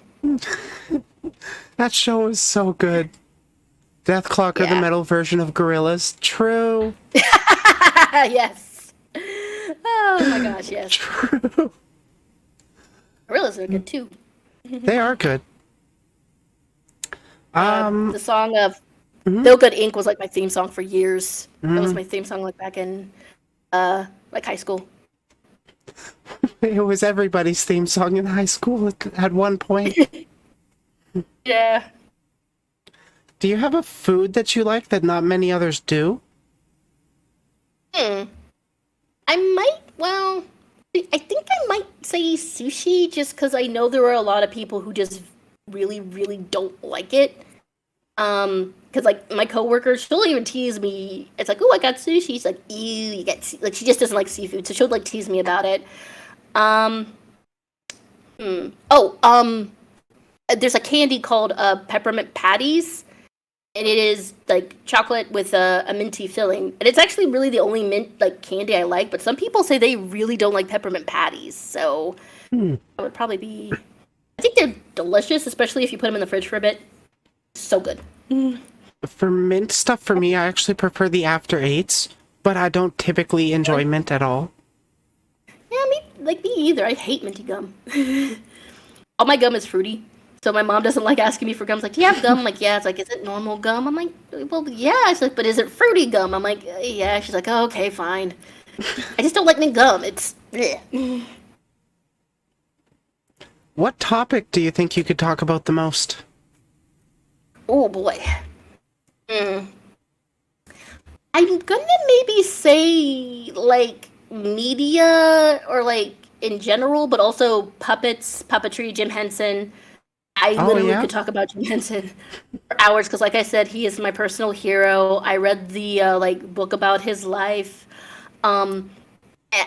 That show is so good. Death Clock are the Yeah. metal version of Gorillaz. True. Yes. Oh my gosh, yes. True. Gorillas are good too. They are good. The song of "Feel Good Inc." was my theme song for years. That was my theme song back in high school. It was everybody's theme song in high school at one point. Yeah. Do you have a food that you like that not many others do? I might, well, I think I might say sushi just because I know there are a lot of people who just really, really don't like it. Because my coworker, she'll even tease me. It's like, "Oh, I got sushi." She's like, "Ew, you get she just doesn't like seafood," so she'll tease me about it. Um, there's a candy called peppermint patties, and it is chocolate with a minty filling, and it's actually really the only mint candy I like. But some people say they really don't like peppermint patties, so that would probably be. I think they're delicious, especially if you put them in the fridge for a bit. So good. For mint stuff, for me, I actually prefer the after eights, but I don't typically enjoy mint at all. Yeah, me either. I hate minty gum. All my gum is fruity. So my mom doesn't like asking me for gum. It's like, "Do you have gum?" I'm like, "Yeah." It's like, "Is it normal gum?" I'm like, "Well, yeah." She's like, "But is it fruity gum?" I'm like, "Yeah." She's like, "Oh, okay, fine." I just don't like mint gum. It's bleh. What topic do you think you could talk about the most? Oh boy. I'm gonna maybe say media or in general, but also puppets, puppetry, Jim Henson. I Oh, literally yeah? could talk about Jim Henson for hours because, like I said, he is my personal hero. I read the book about his life, and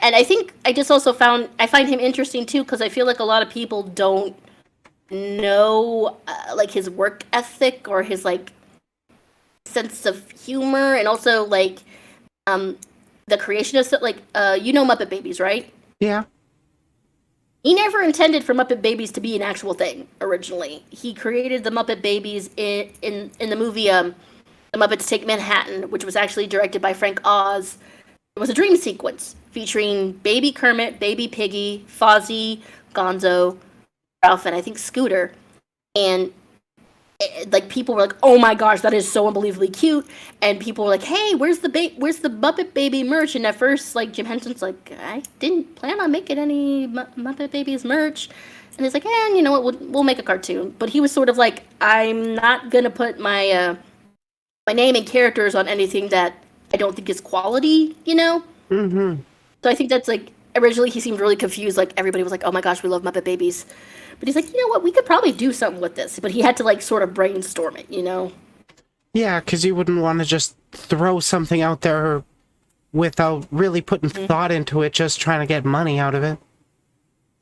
I think I just also find him interesting too because I feel like a lot of people don't know his work ethic or his sense of humor, and also the creation of Muppet Babies, right? Yeah. He never intended for Muppet Babies to be an actual thing originally. He created the Muppet Babies in the movie The Muppets Take Manhattan, which was actually directed by Frank Oz. It was a dream sequence featuring Baby Kermit, Baby Piggy, Fozzie, Gonzo, Ralph, and I think Scooter. And people were like, "Oh my gosh, that is so unbelievably cute," and people were like, "Hey, where's the Muppet Baby merch?" And at first, Jim Henson's like, "I didn't plan on making any Muppet Babies merch," and he's like, "Eh, you know what? We'll make a cartoon." But he was sort of like, "I'm not gonna put my my name and characters on anything that I don't think is quality," you know. Mm-hmm. So I think that's originally he seemed really confused. Everybody was like, "Oh my gosh, we love Muppet Babies." But he's like, "You know what? We could probably do something with this." But he had to sort of brainstorm it, you know? Yeah, because you wouldn't want to just throw something out there without really putting thought into it, just trying to get money out of it.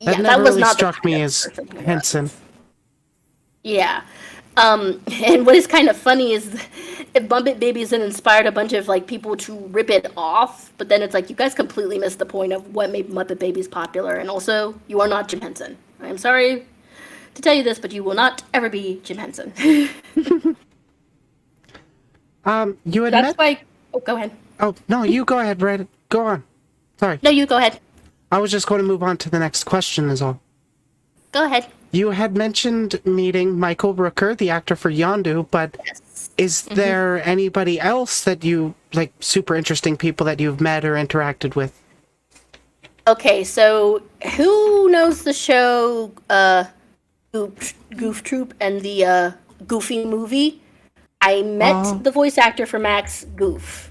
That Yeah, never that was really not the struck kind me of as person he was. Henson. Yeah. And what is kind of funny is if Muppet Babies had inspired a bunch of like people to rip it off, but then it's like you guys completely missed the point of what made Muppet Babies popular. And also, you are not Jim Henson. I'm sorry to tell you this, but you will not ever be Jim Henson. You had That's met. why. Oh, go ahead. Oh no, you go ahead, Red. Go on. Sorry, No, you go ahead. I was just going to move on to the next question. Is all. Go ahead. You had mentioned meeting Michael Rooker, the actor for Yondu, but Yes. is there anybody else that you like, super interesting people that you've met or interacted with? Okay, so who knows the show Goof Troop and the Goofy movie? I met the voice actor for Max Goof.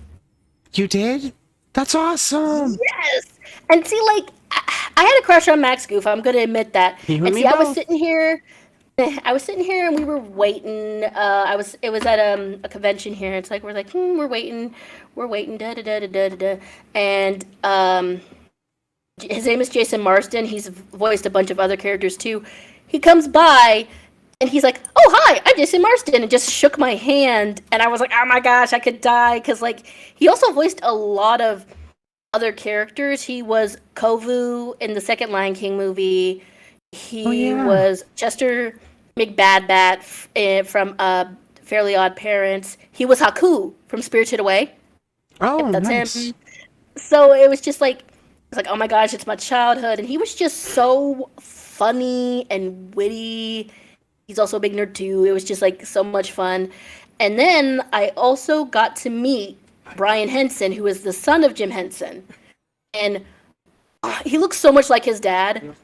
You did? That's awesome. Yes. And see, like, I had a crush on Max Goof. I'm going to admit that. You and And me see, I was both. sitting here. I was sitting here and we were waiting. It was at a convention here. It's like, we're like, we're waiting, da da da da da da. And his name is Jason Marsden. He's voiced a bunch of other characters too. He comes by and he's like, "Oh, hi, I'm Jason Marsden," and just shook my hand. And I was like, "Oh my gosh, I could die," because like he also voiced a lot of other characters. He was Kovu in the second Lion King movie. He was Chester McBadbat from Fairly Odd Parents. He was Haku from Spirited Away. Oh, That's nice. him. So it was just like, it's like, oh my gosh, it's my childhood. And he was just so funny and witty. He's also a big nerd too. It was just like so much fun. And then I also got to meet Brian Henson, who is the son of Jim Henson. And he looks so much like his dad.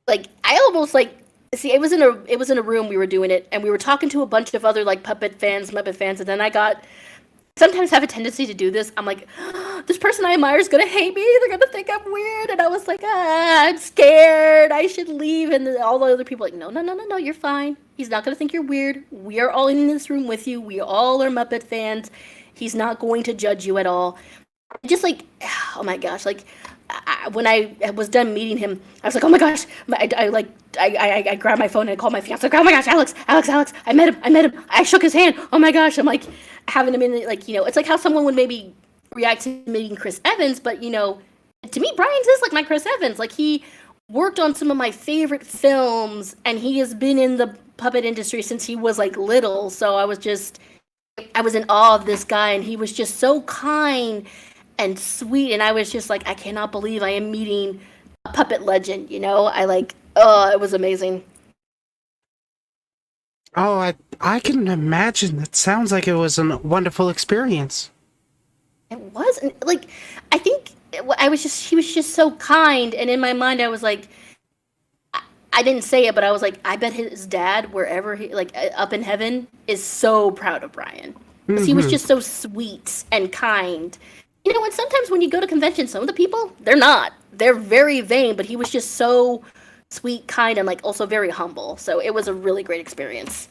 Like I almost like see it was in a room we were doing it, and we were talking to a bunch of other like Muppet fans, and then I got sometimes have a tendency to do this. I'm like, this person I admire is gonna hate me. They're gonna think I'm weird, and I was like, I'm scared. I should leave. And then all the other people are like, no, you're fine. He's not gonna think you're weird. We are all in this room with you. We all are Muppet fans. He's not going to judge you at all. Just like, oh my gosh, like when I was done meeting him, I was like, oh my gosh, I grabbed my phone and I called my fiance, like, oh my gosh, Alex, I met him, I shook his hand, oh my gosh, I'm like having him in, like, it's like how someone would maybe react to meeting Chris Evans, but to me, Brian's is like my Chris Evans, like he worked on some of my favorite films, and he has been in the puppet industry since he was like little, so I was in awe of this guy, and he was just so kind and sweet, and I was just like, I cannot believe I am meeting a puppet legend, it was amazing. Oh, I can imagine. That sounds like it was a wonderful experience. It was, like, I think he was just so kind, and in my mind I was like, I didn't say it, but I was like, I bet his dad, wherever he, like, up in heaven, is so proud of Brian. Because he was just so sweet and kind. And sometimes when you go to conventions, some of the people, they're not. They're very vain, but he was just so sweet, kind, and like also very humble. So it was a really great experience.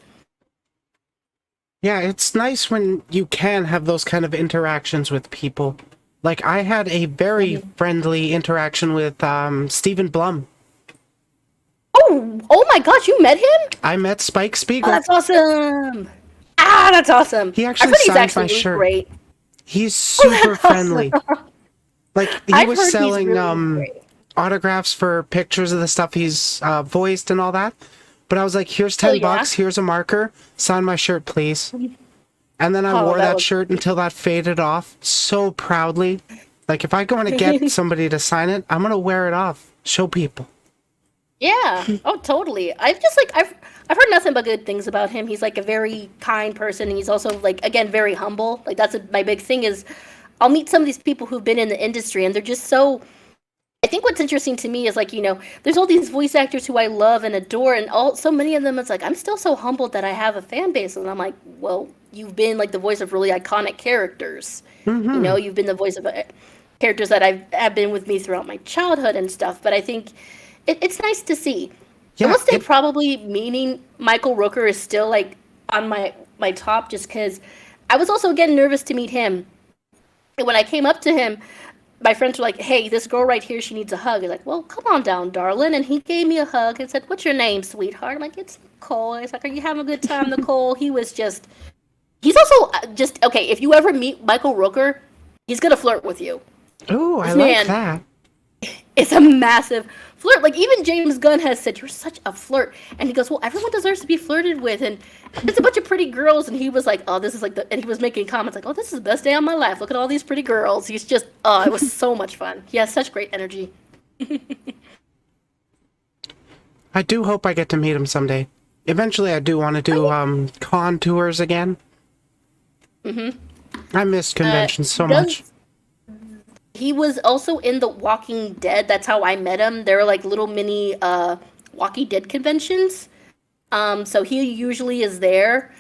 Yeah, it's nice when you can have those kind of interactions with people. Like, I had a very friendly interaction with Stephen Blum. Oh my gosh, you met him? I met Spike Spiegel. Oh, that's awesome. That's awesome. He actually I've heard signed he's my actually shirt. Great. He's super friendly. Like, he I've was heard he's selling really great. autographs for pictures of the stuff he's voiced and all that. But I was like, here's $10, here's a marker, sign my shirt, please. And then I wore that shirt until that faded off so proudly. Like, if I go to get somebody to sign it, I'm going to wear it off. Show people. Yeah. Oh, totally. I've heard nothing but good things about him. He's like a very kind person, and he's also like, again, very humble. Like that's my big thing is I'll meet some of these people who've been in the industry, and they're just so. I think what's interesting to me is like, there's all these voice actors who I love and adore, and so many of them, it's like, I'm still so humbled that I have a fan base. And I'm like, well, you've been like the voice of really iconic characters. You've been the voice of characters that have been with me throughout my childhood and stuff. But I think it's nice to see. Yeah, I will say probably meeting Michael Rooker is still like on my top, just because I was also again nervous to meet him. And when I came up to him, my friends were like, "Hey, this girl right here, she needs a hug." He's like, "Well, come on down, darling." And he gave me a hug and said, "What's your name, sweetheart?" I'm like, "It's Nicole." He's like, "Are you having a good time, Nicole?" He's also just okay. If you ever meet Michael Rooker, he's gonna flirt with you. Ooh, I This like man that. is a massive flirt. Like even James Gunn has said, "You're such a flirt," and he goes, "Well, everyone deserves to be flirted with." And it's a bunch of pretty girls, and he was like, "Oh, this is like the," and he was making comments like, "Oh, this is the best day of my life. Look at all these pretty girls." He's just, oh, it was so much fun. He has such great energy. I do hope I get to meet him someday. Eventually, I do want to do con tours again. I missed conventions so much. He was also in The Walking Dead. That's how I met him. They were like little mini Walking Dead conventions. So he usually is there.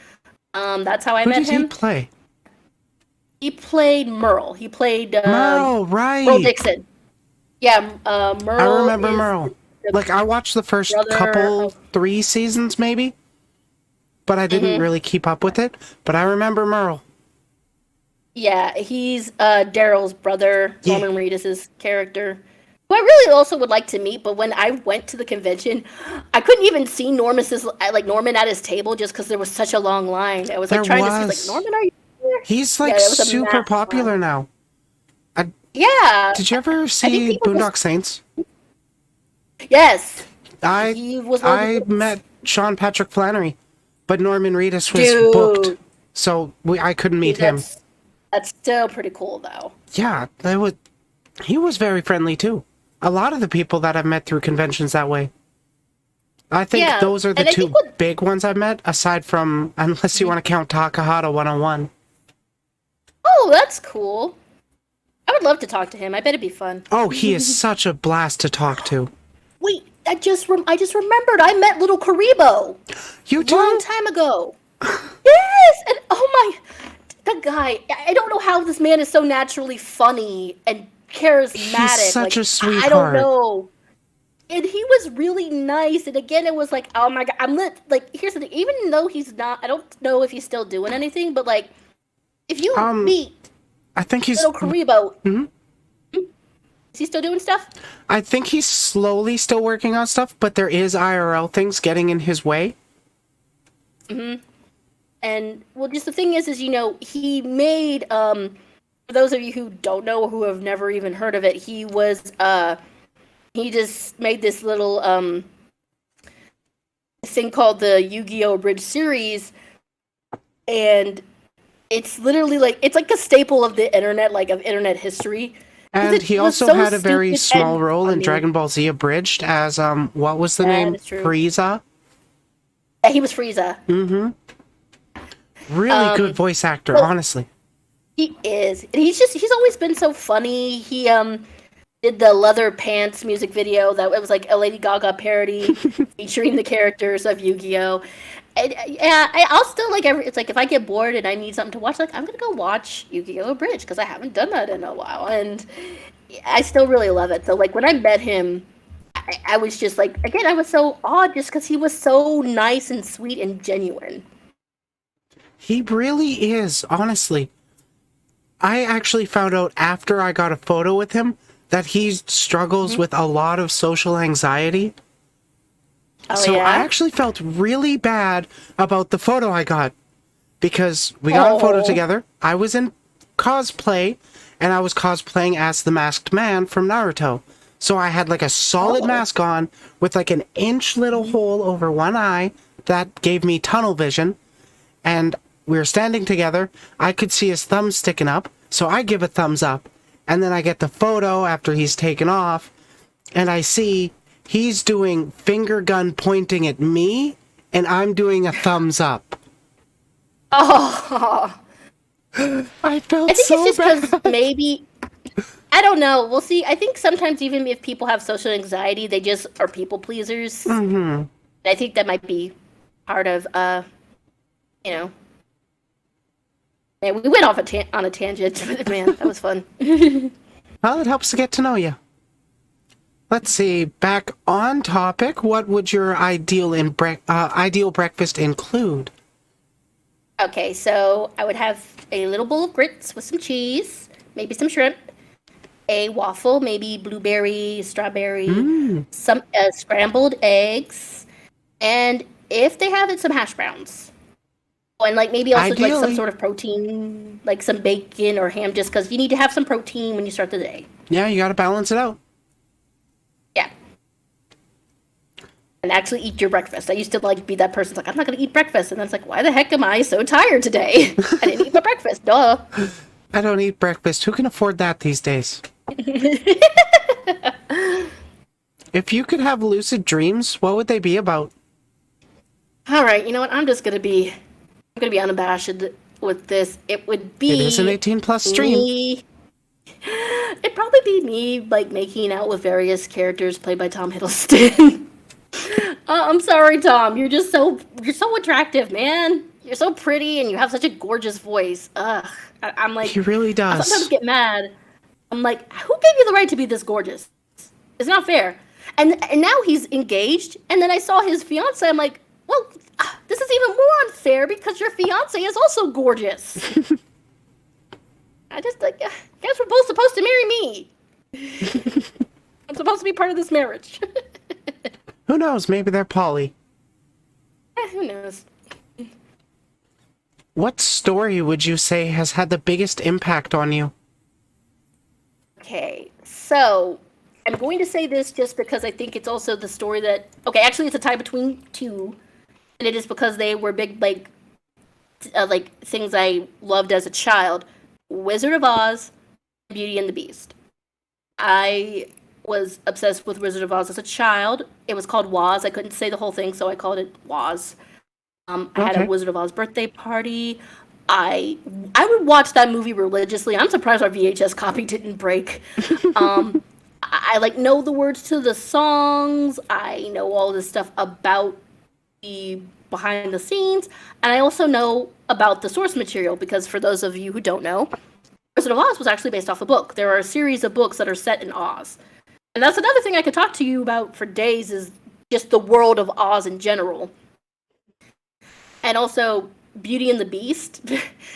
That's how I met him. Who did he play? He played Merle. He played Merle, right? Merle Dixon. Yeah, Merle. I remember Merle. Like I watched the first couple, 3 seasons maybe, but I didn't really keep up with it. But I remember Merle. Yeah, he's Daryl's brother. Yeah. Norman Reedus' character. Who I really also would like to meet, but when I went to the convention, I couldn't even see Norman at his table just because there was such a long line. I was like trying to see, like, Norman, are you here? He's like super popular now. Yeah. Did you ever see Boondock Saints? Yes. I met Sean Patrick Flannery, but Norman Reedus was booked, so I couldn't meet him. That's still pretty cool, though. Yeah, he was very friendly, too. A lot of the people that I've met through conventions that way. I think those are the two big ones I've met, aside from, unless you want to count Takahata 101. Oh, that's cool. I would love to talk to him. I bet it'd be fun. Oh, he is such a blast to talk to. Wait, I just remembered. I met Little Karibo. You did? A long time ago. Yes, and oh my, that guy. I don't know how this man is so naturally funny and charismatic. He's such a sweetheart. I don't know. And he was really nice. And again, it was like, oh my god, here's the thing. Even though he's not, I don't know if he's still doing anything, but like, if you meet, I think he's Little Karibo. Mm-hmm. Is he still doing stuff? I think he's slowly still working on stuff, but there is IRL things getting in his way. Mm-hmm. And, well, just the thing is, he made, for those of you who don't know or who have never even heard of it, he just made this little, thing called the Yu-Gi-Oh! Bridge series, and it's literally it's like a staple of the internet, like of internet history. And he also had a very small role in Dragon Ball Z Abridged as, what was the name? Frieza? Yeah, he was Frieza. Mm-hmm. Really good voice actor, honestly. He is. And he's always been so funny. He, did the Leather Pants music video that it was like a Lady Gaga parody featuring the characters of Yu-Gi-Oh! And, yeah, I'll still it's like if I get bored and I need something to watch, like I'm gonna go watch Yu-Gi-Oh! Bridge because I haven't done that in a while, and I still really love it. So like when I met him, I was just like, again, I was so awed just because he was so nice and sweet and genuine. He really is, honestly. I actually found out after I got a photo with him that he struggles with a lot of social anxiety. Oh, so yeah? I actually felt really bad about the photo I got because we got a photo together. I was in cosplay and I was cosplaying as the Masked Man from Naruto. So I had like a solid mask on with like an inch little hole over one eye that gave me tunnel vision. And we were standing together. I could see his thumb sticking up. So I give a thumbs up. And then I get the photo after he's taken off. And I see he's doing finger gun pointing at me, and I'm doing a thumbs up. Oh. I felt so bad. I think it's just because maybe, I don't know. We'll see. I think sometimes even if people have social anxiety, they just are people pleasers. Mm-hmm. I think that might be part of, Yeah, we went off on a tangent, but man, that was fun. Well, it helps to get to know you. Let's see, back on topic, what would your ideal breakfast include? Okay, so I would have a little bowl of grits with some cheese, maybe some shrimp, a waffle, maybe blueberry, strawberry, Mm. some scrambled eggs, and if they have it, some hash browns. Oh, and like maybe also like some Ideally. sort of protein, like some bacon or ham, just because you need to have some protein when you start the day. Yeah, you got to balance it out. Yeah. And actually eat your breakfast. I used to like be that person like, I'm not gonna eat breakfast, and then it's like, why the heck am I so tired today? I didn't eat my breakfast. Duh. I don't eat breakfast. Who can afford that these days? If you could have lucid dreams, what would they be about? All right, you know what? I'm gonna be unabashed with this. It would be It is an 18 plus stream. me. It'd probably be me like making out with various characters played by Tom Hiddleston. I'm sorry, Tom. You're so attractive, man. You're so pretty, and you have such a gorgeous voice. Ugh, I'm like, He really I does. sometimes get mad. I'm like, who gave you the right to be this gorgeous? It's not fair. And now he's engaged, and then I saw his fiance. I'm like, well, this is even more unfair because your fiance is also gorgeous. I just like, you guys were both supposed to marry me. I'm supposed to be part of this marriage. Who knows? Maybe they're poly. Who knows? What story would you say has had the biggest impact on you? Okay, so I'm going to say this just because I think it's also the story that. Okay, actually, it's a tie between two, and it is because they were big, like things I loved as a child: Wizard of Oz, Beauty and the Beast. I was obsessed with Wizard of Oz as a child. It was called Woz. I couldn't say the whole thing, so I called it Woz. I had a Okay. Wizard of Oz birthday party. I would watch that movie religiously. I'm surprised our VHS copy didn't break. I like know the words to the songs. I know all this stuff about the behind the scenes, and I also know about the source material because for those of you who don't know, Wizard of Oz was actually based off a book. There are a series of books that are set in Oz. And that's another thing I could talk to you about for days is just the world of Oz in general. And also Beauty and the Beast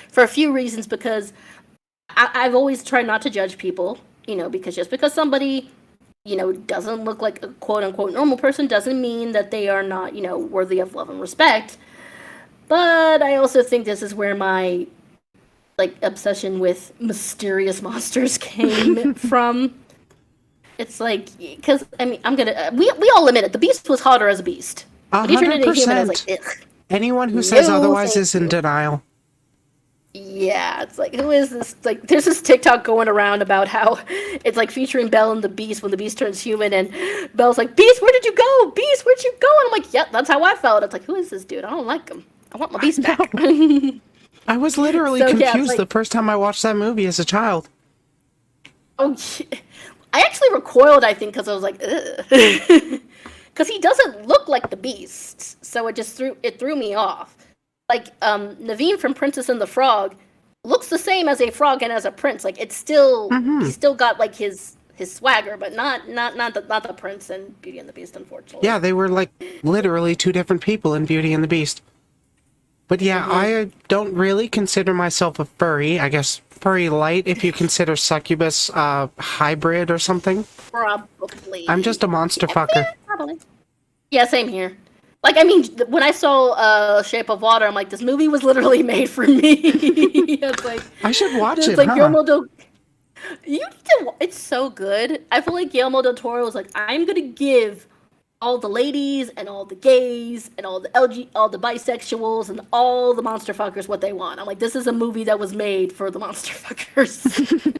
for a few reasons because I've always tried not to judge people, because just because somebody, doesn't look like a quote unquote normal person doesn't mean that they are not, worthy of love and respect. But I also think this is where my obsession with mysterious monsters came from. It's like, because, I mean, we all admit it, the Beast was hotter as a beast. When he turned into a human, I was like, ugh. Anyone who says No, otherwise thank is in you. denial. Yeah, it's like, who is this? Like, there's this TikTok going around about how it's like featuring Belle and the Beast when the Beast turns human, and Belle's like, Beast, where did you go? Beast, where'd you go? And I'm like, yep, that's how I felt. It's like, who is this dude? I don't like him. I want my Beast back. I was literally So, yeah, it's confused like- the first time I watched that movie as a child. Oh, I actually recoiled, I think, because I was like, ugh. Because he doesn't look like the Beast, so it just threw me off. Like Naveen from Princess and the Frog looks the same as a frog and as a prince. Like it's still he's still got like his swagger, but not the prince and Beauty and the Beast, unfortunately. Yeah, they were like literally two different people in Beauty and the Beast. But yeah, I don't really consider myself a furry. I guess furry light if you consider succubus hybrid or something. Probably. I'm just a monster fucker. Yeah, probably. Yeah, same here. Like, I mean, when I saw Shape of Water, I'm like, this movie was literally made for me. It's like I should watch it's it, like huh? Guillermo del. You need to. It's so good. I feel like Guillermo del Toro was like, I'm gonna give all the ladies and all the gays and all the all the bisexuals and all the monster fuckers what they want. I'm like, this is a movie that was made for the monster fuckers.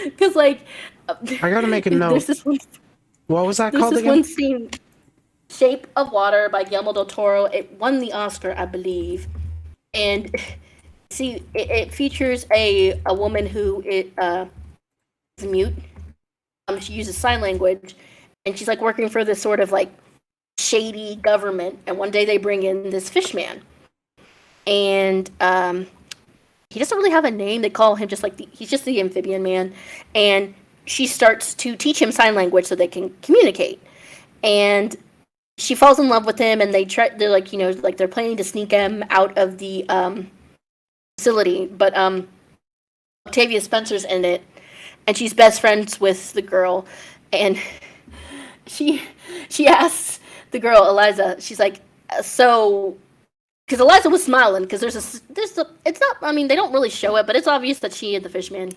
Because like, I gotta make a there's note. this one. What was that There's called this again? one scene, Shape of Water by Guillermo del Toro. It won the Oscar, I believe. And see, it features a woman who is mute. She uses sign language, and she's like working for this sort of like shady government. And one day they bring in this fish man, and he doesn't really have a name. They call him just like he's just the amphibian man, and she starts to teach him sign language so they can communicate. And she falls in love with him, and they're like, like they're planning to sneak him out of the facility. But Octavia Spencer's in it, and she's best friends with the girl, and she she asks the girl Eliza. She's like, so because Eliza was smiling because there's a it's not, I mean, they don't really show it, but it's obvious that she and the fishman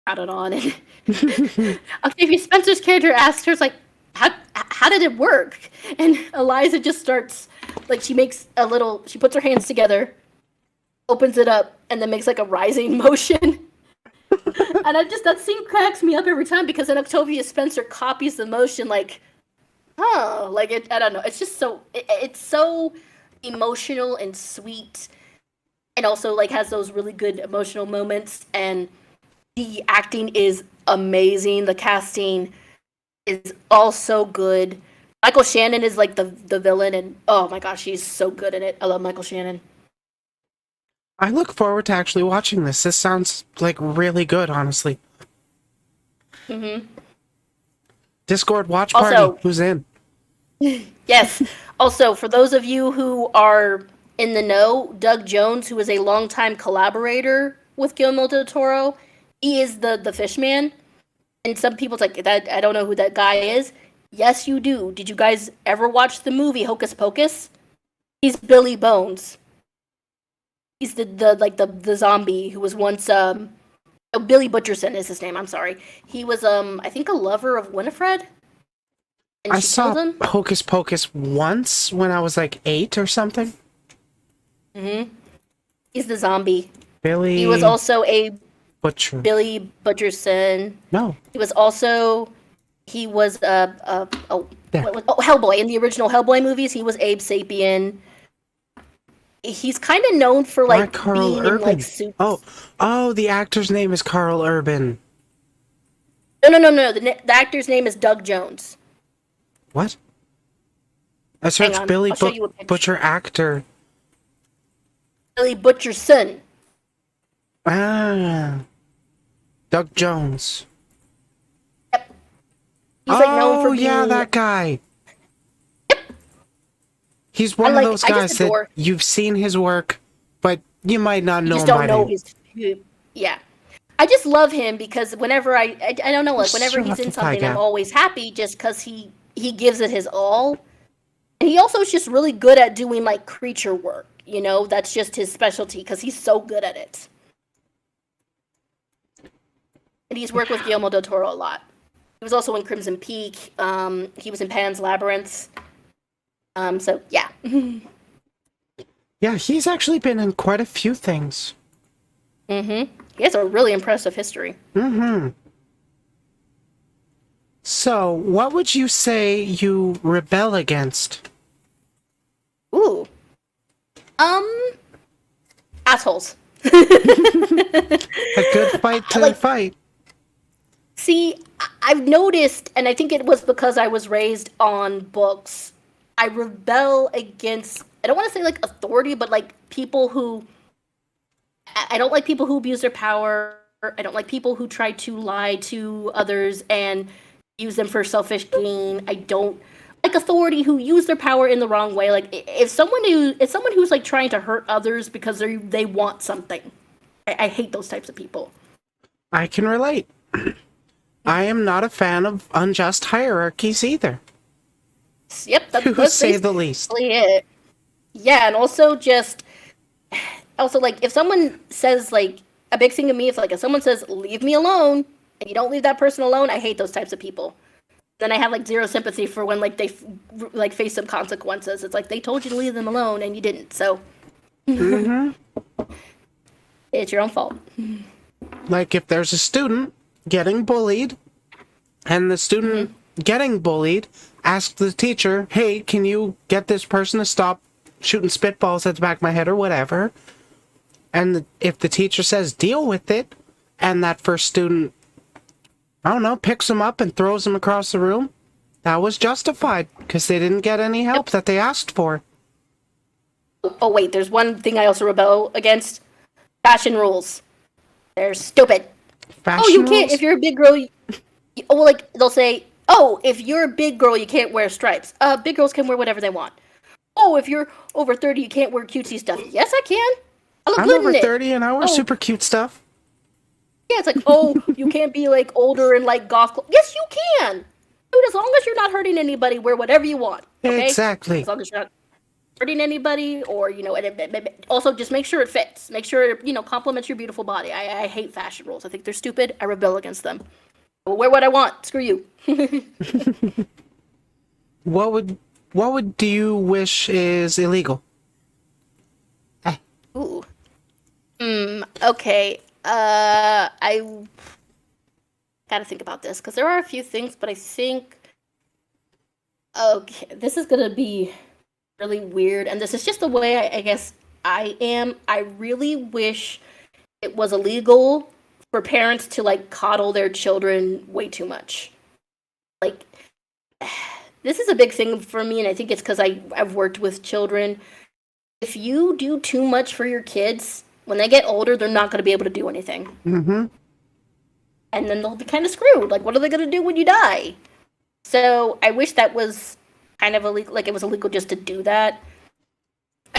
got it on. And Octavia Spencer's character asks her, it's like, how did it work? And Eliza just starts, like, she puts her hands together, opens it up, and then makes like a rising motion. And that scene cracks me up every time because then Octavia Spencer copies the motion, like, like I don't know. It's just it's so emotional and sweet, and also like has those really good emotional moments. And the acting is amazing. The casting is also good. Michael Shannon is like the villain, and oh my gosh, he's so good in it. I love Michael Shannon. I look forward to actually watching this. This sounds like really good, honestly. Mm-hmm. Discord watch party. Also, who's in? Yes. Also, for those of you who are in the know, Doug Jones, who is a longtime collaborator with Guillermo del Toro, he is the fish man. And some people's like, that I don't know who that guy is. Yes, you do. Did you guys ever watch the movie Hocus Pocus? He's Billy Bones. He's the zombie who was once Billy Butcherson is his name. I'm sorry. He was I think a lover of Winifred. And I saw Hocus Pocus once when I was like 8 or something. Mm-hmm. He's the zombie. Billy. He was also a Butcher. Billy Butcherson. No. He was Hellboy in the original Hellboy movies. He was Abe Sapien. He's kind of known for like Carl being Urban. in like suits. Oh, the actor's name is Carl Urban. No. The actor's name is Doug Jones. What? I searched Billy Butcher actor. Billy Butcherson. Ah. Doug Jones. Yep. He's like known for being... yeah, that guy. Yep. He's one of those guys that you've seen his work, but you might not know him by name. You just don't know his... Yeah. I just love him because whenever I don't know, like whenever he's in something, I'm always happy just because he gives it his all. And he also is just really good at doing like creature work, you know? That's just his specialty because he's so good at it. And he's worked with Guillermo del Toro a lot. He was also in Crimson Peak. He was in Pan's Labyrinth. So, yeah. Yeah, he's actually been in quite a few things. Mm-hmm. He has a really impressive history. Mm-hmm. So, what would you say you rebel against? Ooh. Assholes. A good fight to fight. See, I've noticed, and I think it was because I was raised on books, I rebel against, I don't want to say like authority, but like people who, I don't like people who abuse their power. I don't like people who try to lie to others and use them for selfish gain. I don't like authority who use their power in the wrong way. Like if someone who's like trying to hurt others because they want something. I hate those types of people. I can relate. I am not a fan of unjust hierarchies either. Yep, to say the least. It. Yeah, and also like if someone says like a big thing to me, if someone says leave me alone and you don't leave that person alone, I hate those types of people. Then I have like zero sympathy for when like they like face some consequences. It's like they told you to leave them alone and you didn't. So it's your own fault. Like if there's a student getting bullied and the student getting bullied asks the teacher, hey, can you get this person to stop shooting spitballs at the back of my head or whatever? And if the teacher says deal with it and that first student, I don't know, picks him up and throws him across the room, that was justified because they didn't get any help that they asked for. Oh wait, there's one thing I also rebel against. Fashion rules. They're stupid. Fashion you rules? Can't, if you're a big girl, like they'll say, oh, if you're a big girl, you can't wear stripes. Big girls can wear whatever they want. Oh, if you're over 30, you can't wear cutesy stuff. Yes, I can. I look I'm good over in 30 and I wear super cute stuff. Yeah, it's like, oh, you can't be like older and like golf club. Yes, you can. Dude, as long as you're not hurting anybody, wear whatever you want. Okay, Exactly. as long as you're not hurting anybody, or and also just make sure it fits. Make sure it complements your beautiful body. I hate fashion rules. I think they're stupid. I rebel against them. I will wear what I want. Screw you. What would do you wish is illegal? Ooh. Okay. I gotta think about this because there are a few things, but I think okay, this is gonna be really weird, and this is just the way I guess I am. I really wish it was illegal for parents to like coddle their children way too much. Like, this is a big thing for me, and I think it's because I've worked with children. If you do too much for your kids, when they get older, they're not going to be able to do anything. Mm-hmm. And then they'll be kind of screwed. Like, what are they going to do when you die? So I wish that was kind of illegal, like it was illegal just to do that.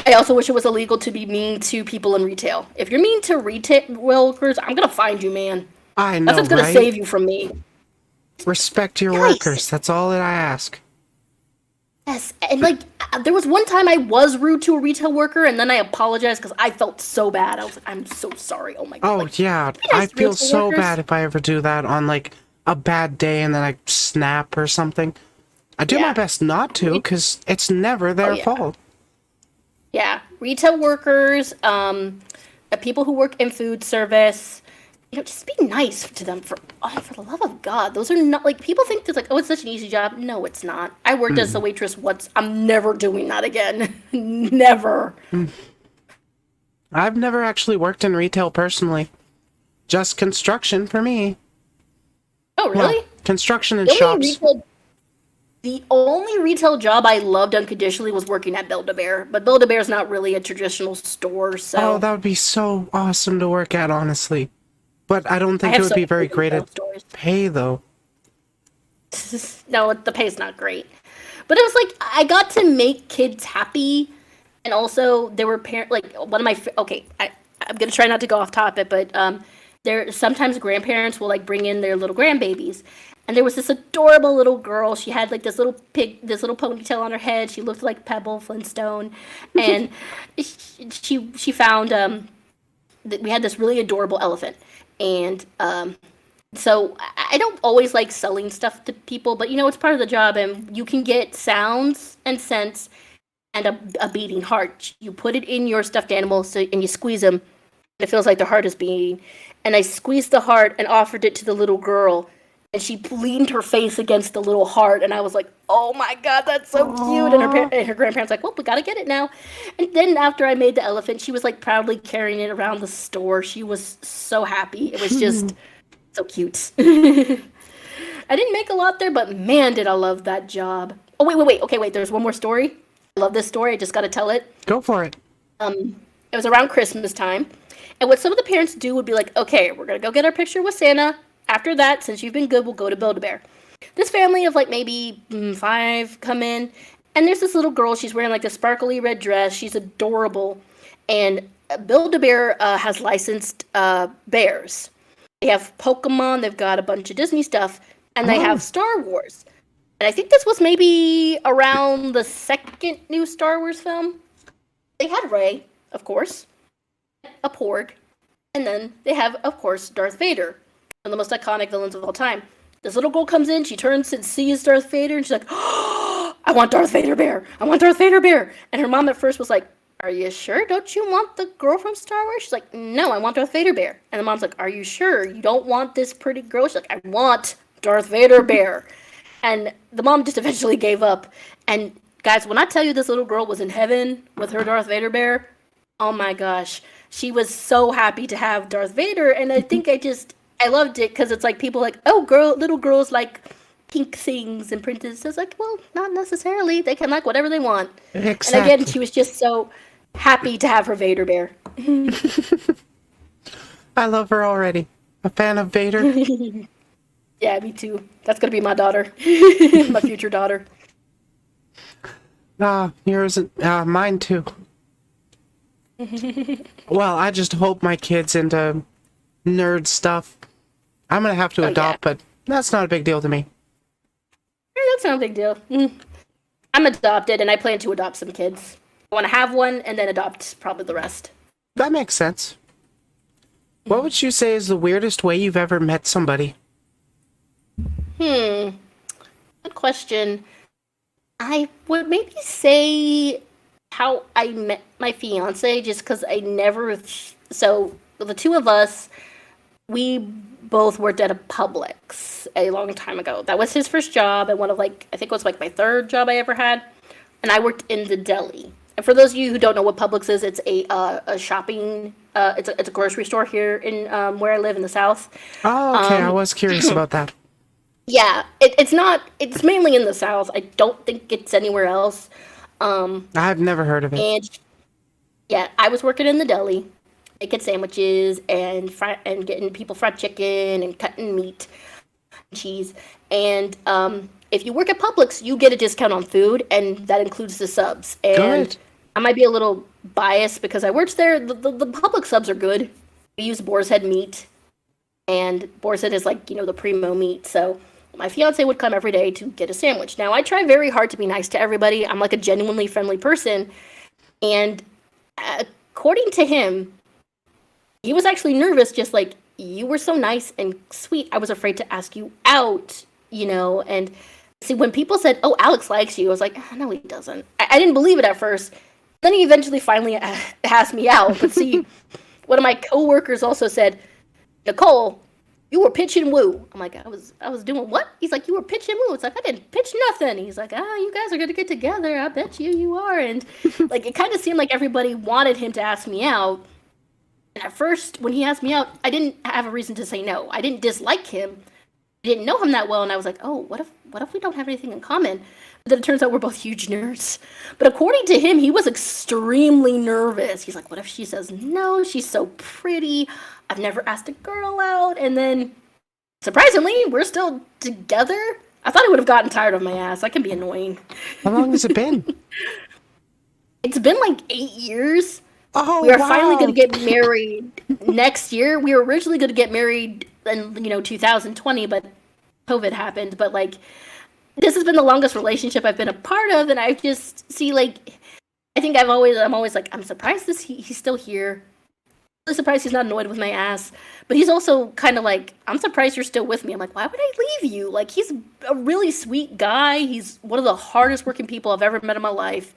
I also wish it was illegal to be mean to people in retail. If you're mean to retail workers, I'm going to find you, man. I know, That's what's going to right? save you from me. Respect your Guys. workers. That's all that I ask. Yes, and like there was one time I was rude to a retail worker, and then I apologized because I felt so bad. I was like, "I'm so sorry." Oh my god! Oh like, yeah, be nice I to feel retail so workers. bad if I ever do that on like a bad day and then I snap or something. I do my Yeah. best not to because it's never their yeah. fault. Yeah, retail workers, people who work in food service. Just be nice to them for the love of God. Those are not like people think it's like, oh, it's such an easy job. No, it's not. I worked as a waitress once. I'm never doing that again. Never. I've never actually worked in retail personally. Just construction for me. Oh, really? Well, construction and The only shops. The only retail job I loved unconditionally was working at Build-A-Bear, but Build-A-Bear is not really a traditional store, so Oh, that would be so awesome to work at, honestly. But I don't I think it have would so be many very retail great at stores. pay, though. No, the pay's not great, but it was like I got to make kids happy, and also there were like one of my okay, I'm gonna try not to go off topic, but there sometimes grandparents will like bring in their little grandbabies. And there was this adorable little girl. She had like this little ponytail on her head. She looked like Pebble Flintstone, and she found we had this really adorable elephant, and so I don't always like selling stuff to people, but it's part of the job, and you can get sounds and scents and a beating heart. You put it in your stuffed animal, and you squeeze them, and it feels like the heart is beating. And I squeezed the heart and offered it to the little girl, and she leaned her face against the little heart, and I was like, "Oh my god, that's so cute!" And her grandparents like, "Well, we gotta get it now." And then after I made the elephant, she was like proudly carrying it around the store. She was so happy. It was just so cute. I didn't make a lot there, but man, did I love that job. Oh wait. Okay, wait. There's one more story. I love this story. I just gotta tell it. Go for it. It was around Christmas time, and what some of the parents do would be like, "Okay, we're gonna go get our picture with Santa. After that, since you've been good, we'll go to Build-A-Bear." This family of like maybe 5 come in, and there's this little girl. She's wearing like a sparkly red dress. She's adorable, and Build-A-Bear has licensed bears. They have Pokemon. They've got a bunch of Disney stuff, and they have Star Wars. And I think this was maybe around the second new Star Wars film. They had Rey, of course, a Porg, and then they have, of course, Darth Vader, one of the most iconic villains of all time. This little girl comes in, she turns and sees Darth Vader, and she's like, "Oh, I want Darth Vader bear! I want Darth Vader bear!" And her mom at first was like, "Are you sure? Don't you want the girl from Star Wars?" She's like, "No, I want Darth Vader bear." And the mom's like, "Are you sure? You don't want this pretty girl?" She's like, "I want Darth Vader bear." And the mom just eventually gave up. And guys, when I tell you this little girl was in heaven with her Darth Vader bear, oh my gosh, she was so happy to have Darth Vader. And I think I loved it because it's like people like, oh, little girls like pink things and princesses. Like, well, not necessarily. They can like whatever they want. Exactly. And again, she was just so happy to have her Vader bear. I love her already. A fan of Vader. Yeah, me too. That's gonna be my daughter, my future daughter. Yours, mine too. Well, I just hope my kid's into nerd stuff. I'm gonna have to Oh yeah, adopt, but that's not a big deal to me. that's not a big deal. I'm adopted, and I plan to adopt some kids. I want to have one and then adopt probably the rest. That makes sense. What would you say is the weirdest way you've ever met somebody? Good question. I would maybe say how I met my fiance, just because I never. So the two of us, we both worked at a Publix a long time ago. That was his first job, and one of like I think it was like my third job I ever had, and I worked in the deli. And for those of you who don't know what Publix is, it's a shopping. It's a grocery store here in where I live in the South. Oh, okay. I was curious about that. Yeah, it's not. It's mainly in the South. I don't think it's anywhere else. I've never heard of it. And yeah, I was working in the deli, making sandwiches and and getting people fried chicken and cutting meat, and cheese. And if you work at Publix, you get a discount on food, and that includes the subs. And Good. I might be a little biased because I worked there. The Publix subs are good. We use boar's head meat, and boar's head is like the primo meat. So my fiance would come every day to get a sandwich. Now I try very hard to be nice to everybody. I'm like a genuinely friendly person, and according to him, he was actually nervous, just like you were so nice and sweet. I was afraid to ask you out. And see, when people said, "Oh, Alex likes you," I was like, "No, he doesn't." I didn't believe it at first. Then he eventually finally asked me out. But see, one of my coworkers also said, "Nicole, you were pitching woo." I'm like, I was doing what? He's like, "You were pitching woo." It's like, I didn't pitch nothing. He's like, you guys are gonna get together. I bet you are. And like, it kind of seemed like everybody wanted him to ask me out. And at first, when he asked me out, I didn't have a reason to say no. I didn't dislike him. I didn't know him that well, and I was like, oh, what if we don't have anything in common? But then it turns out we're both huge nerds. But according to him, he was extremely nervous. He's like, what if she says no? She's so pretty. I've never asked a girl out. And then, surprisingly, we're still together. I thought he would have gotten tired of my ass. I can be annoying. How long has it been? It's been like 8 years. Oh, We are wow. finally going to get married next year. We were originally going to get married in 2020, but COVID happened. But like, this has been the longest relationship I've been a part of, and I just see like, I think I'm always like, I'm surprised he's still here. I'm really surprised he's not annoyed with my ass. But he's also kind of like, I'm surprised you're still with me. I'm like, why would I leave you? Like, he's a really sweet guy. He's one of the hardest working people I've ever met in my life.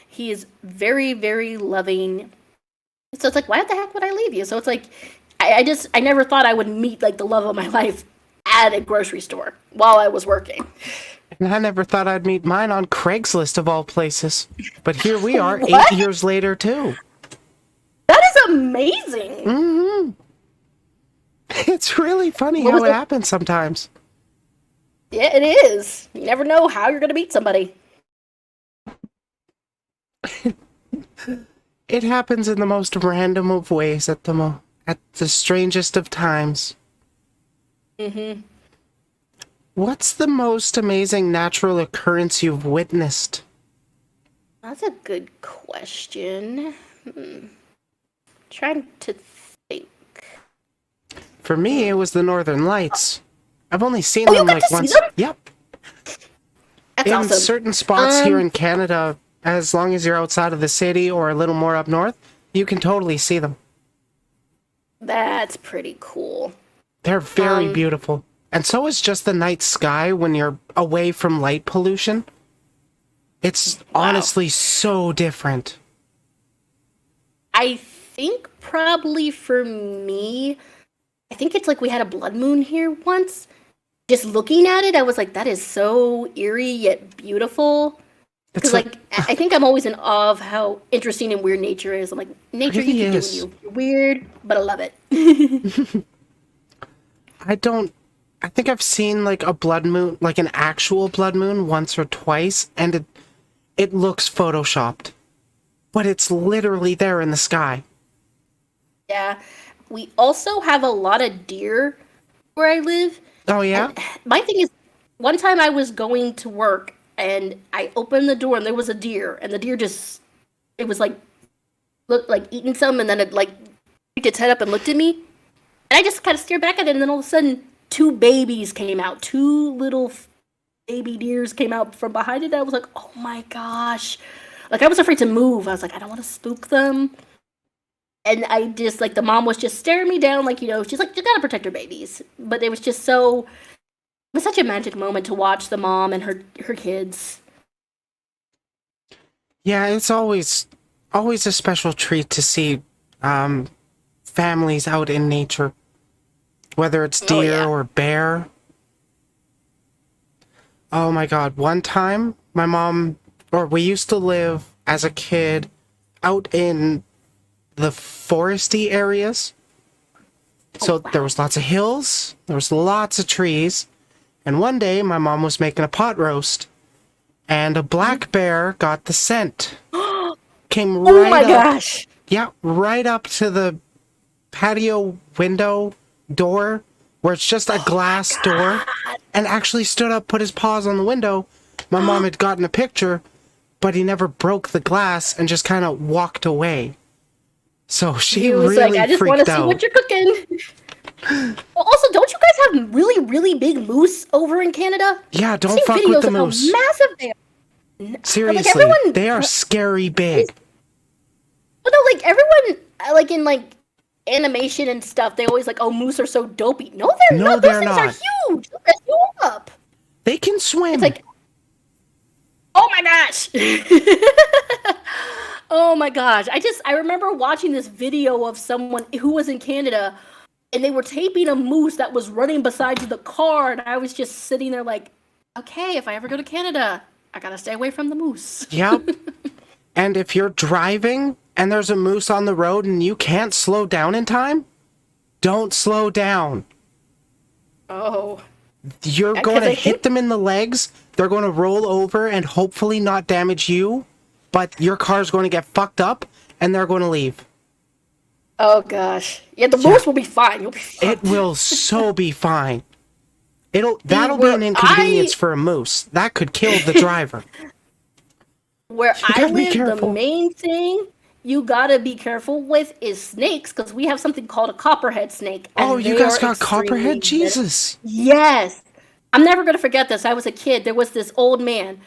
He is very, very loving. So it's like, why the heck would I leave you? So it's like, I never thought I would meet like the love of my life at a grocery store while I was working. And I never thought I'd meet mine on Craigslist of all places. But here we are, What? 8 years later, too. That is amazing. Mm-hmm. It's really funny What how was it the- happens sometimes. Yeah, it is. You never know how you're going to meet somebody. It happens in the most random of ways at the strangest of times. Mm-hmm. What's the most amazing natural occurrence you've witnessed? That's a good question. Trying to think. For me, it was the Northern Lights. I've only seen Oh, you them got like to see once. them? Yep. That's In awesome. certain spots here in Canada, as long as you're outside of the city or a little more up north, you can totally see them. That's pretty cool. They're very beautiful. And so is just the night sky when you're away from light pollution. It's honestly so different. I think probably for me, I think it's like we had a blood moon here once. Just looking at it, I was like, that is so eerie yet beautiful. It's Because like I think I'm always in awe of how interesting and weird nature is. I'm like, nature, really you can do is. you. You're weird, but I love it. I think I've seen like a blood moon, like an actual blood moon once or twice, and it looks photoshopped. But it's literally there in the sky. Yeah. We also have a lot of deer where I live. Oh yeah? My thing is, one time I was going to work and I opened the door and there was a deer, and the deer just, it was like, looked like eating some, and then it like picked its head up and looked at me. And I just kind of stared back at it, and then all of a sudden, two babies came out. Two little baby deers came out from behind it. And I was like, oh my gosh. Like, I was afraid to move. I was like, I don't want to spook them. And I just, like, the mom was just staring me down, like, she's like, you gotta protect her babies. But it was just so, it was such a magic moment to watch the mom and her kids. Yeah, it's always a special treat to see families out in nature, whether it's deer or bear. Oh my God, one time we used to live as a kid out in the foresty areas. So there was lots of hills, there was lots of trees, and one day my mom was making a pot roast, and a black bear got the scent. Came right oh my up, gosh! Yeah, right up to the patio window door, where it's just a glass door, and actually stood up, put his paws on the window. My mom had gotten a picture, but he never broke the glass and just kind of walked away. So she was really like, I just want to see what you're cooking. Well, also, don't you guys have really, really big moose over in Canada? Yeah, don't fuck with the moose. How massive they are. Seriously, like they are scary big. Well, no, like everyone, like in like animation and stuff, they always like, oh, moose are so dopey. No, they're not. Those things are huge. They'll mess you up. They can swim. It's like, oh my gosh. Oh my gosh. I remember watching this video of someone who was in Canada, and they were taping a moose that was running beside the car, and I was just sitting there like, okay, if I ever go to Canada, I gotta stay away from the moose. Yep. And if you're driving and there's a moose on the road and you can't slow down in time, don't slow down. Oh. You're going to hit them in the legs, they're going to roll over and hopefully not damage you, but your car's going to get fucked up and they're going to leave. Oh gosh. Yeah, the moose will be fine. You'll be fine. It will so be fine. That'll be an inconvenience for a moose. That could kill the driver. Where I live, the main thing you gotta be careful with is snakes, because we have something called a copperhead snake. Oh, you guys got copperhead? Jesus. Yes. I'm never gonna forget this. I was a kid. There was this old man.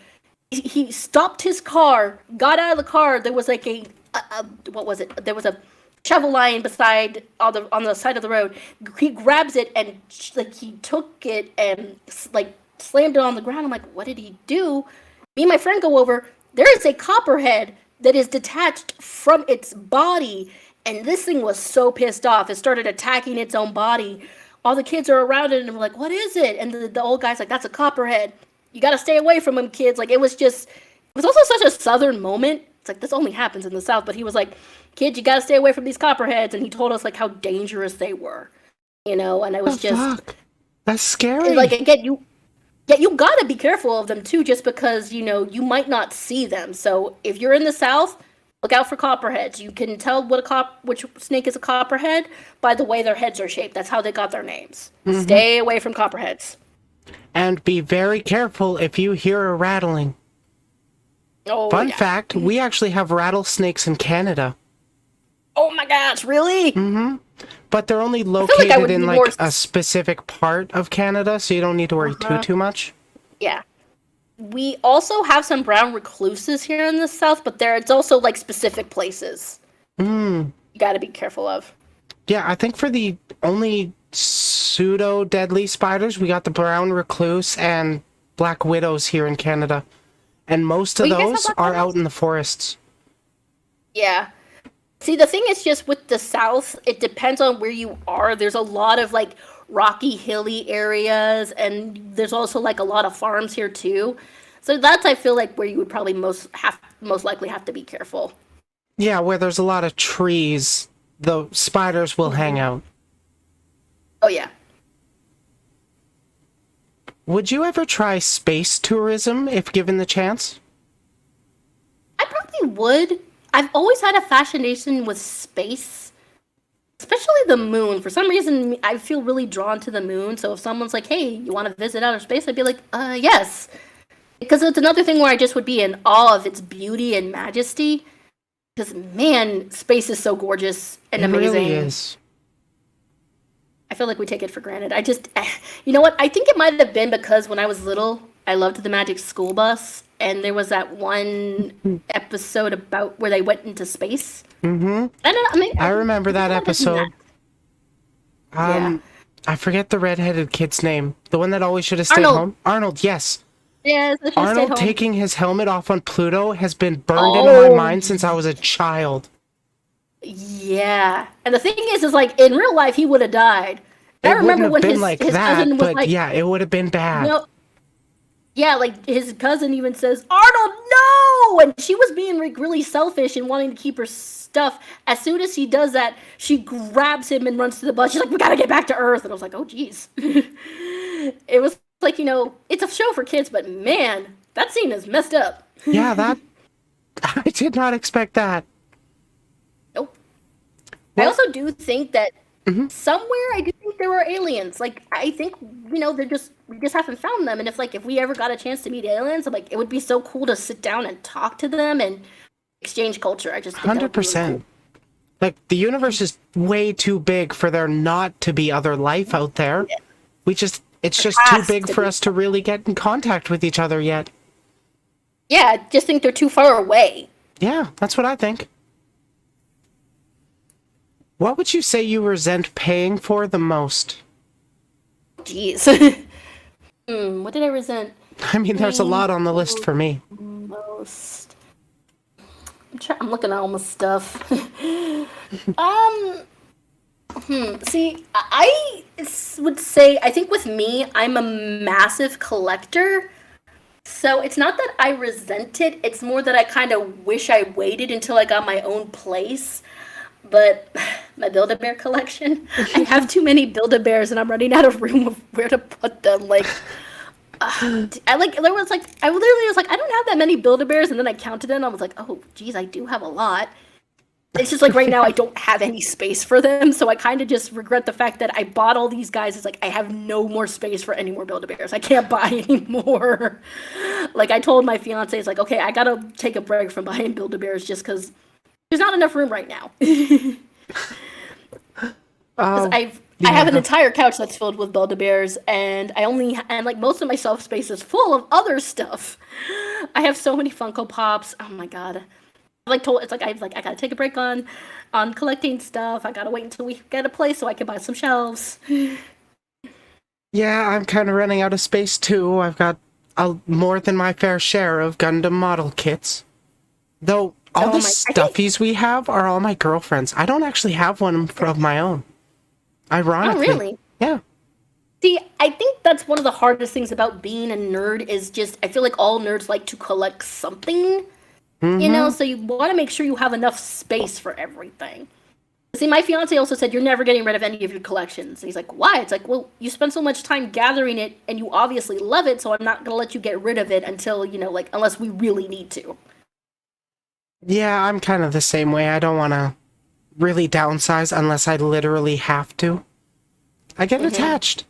He stopped his car, got out of the car. There was like what was it? There was a shovel line beside on the side of the road. He grabs it and like he took it and like slammed it on the ground. I'm like, what did he do? Me and my friend go over. There is a copperhead that is detached from its body, and this thing was so pissed off. It started attacking its own body. All the kids are around it and we're like, what is it? And the old guy's like, that's a copperhead. You gotta stay away from him, kids. Like, it was also such a southern moment. It's like, this only happens in the South, but he was like, kids, you gotta stay away from these copperheads, and he told us like how dangerous they were, and it was fuck? That's scary. Like, again, you gotta be careful of them too, just because you might not see them. So if you're in the South, look out for copperheads. You can tell which snake is a copperhead by the way their heads are shaped. That's how they got their names. Mm-hmm. Stay away from copperheads. And be very careful if you hear a rattling. Fun fact, we actually have rattlesnakes in Canada. Oh my gosh, really? Mm-hmm. But they're only located in like a specific part of Canada, so you don't need to worry too much. Yeah. We also have some brown recluses here in the South, but it's also like specific places. You gotta be careful of. Yeah, I think for the only pseudo-deadly spiders, we got the brown recluse and black widows here in Canada. And most of those are out in the forests. Yeah. See, the thing is just with the South, it depends on where you are. There's a lot of like rocky, hilly areas, and there's also like a lot of farms here too. So that's, I feel like, where you would probably most likely have to be careful. Yeah, where there's a lot of trees, the spiders will hang out. Oh yeah. Would you ever try space tourism if given the chance? I probably would. I've always had a fascination with space, especially the moon. For some reason, I feel really drawn to the moon. So if someone's like, hey, you want to visit outer space? I'd be like, yes. Because it's another thing where I just would be in awe of its beauty and majesty. Because, man, space is so gorgeous and amazing. It really is. I feel like we take it for granted. You know what? I think it might have been because when I was little, I loved the Magic School Bus, and there was that one episode about where they went into space. Mm-hmm. I remember that episode. Yeah. I forget the redheaded kid's name. The one that always should have stayed home. Arnold, yes. Yeah, Arnold taking his helmet off on Pluto has been burned into my mind since I was a child. Yeah, and the thing is like in real life he would have died. I remember when his cousin was like, yeah, it would have been bad. You know, yeah, like his cousin even says, "Arnold, no!" And she was being like really selfish and wanting to keep her stuff. As soon as he does that, she grabs him and runs to the bus. She's like, "We gotta get back to Earth." And I was like, "Oh, geez." It was like, it's a show for kids, but man, that scene is messed up. Yeah, I did not expect that. Nope. Well, I also do think that somewhere I do think there are aliens. Like, I think, we just haven't found them. And if we ever got a chance to meet aliens, I'm like, it would be so cool to sit down and talk to them and exchange culture. I just think 100%. Really cool. Like, the universe is way too big for there not to be other life out there. Yeah. It's just too big for us to really get in contact with each other yet. Yeah, I just think they're too far away. Yeah, that's what I think. What would you say you resent paying for the most? Jeez. What did I resent? I mean, there's a lot on the list for me. Most. I'm looking at all my stuff. See, I would say, I think with me, I'm a massive collector. So it's not that I resent it, it's more that I kind of wish I waited until I got my own place. But my Build-A-Bear collection, I have too many Build-A-Bears and I'm running out of room of where to put them. Like, I literally was like, I don't have that many Build-A-Bears, and then I counted them and I was like, oh, geez, I do have a lot. It's just like right now I don't have any space for them, so I kind of just regret the fact that I bought all these guys. It's like I have no more space for any more Build-A-Bears. I can't buy any more. Like I told my fiance, it's like, okay, I gotta take a break from buying Build-A-Bears just because there's not enough room right now. I have an entire couch that's filled with Build-A-Bears, and like most of my shelf space is full of other stuff. I have so many Funko Pops. Oh my god. I gotta take a break on collecting stuff. I gotta wait until we get a place so I can buy some shelves. Yeah, I'm kind of running out of space too. I've got more than my fair share of Gundam model kits. Though all the stuffies we have are all my girlfriend's. I don't actually have one of my own. Ironically. Oh, really? Yeah. See, I think that's one of the hardest things about being a nerd is just, I feel like all nerds like to collect something. So you want to make sure you have enough space for everything. See, my fiance also said, you're never getting rid of any of your collections. And he's like, why? It's like, well, you spend so much time gathering it, and you obviously love it, so I'm not going to let you get rid of it until, unless we really need to. Yeah, I'm kind of the same way. I don't want to really downsize unless I literally have to. I get attached.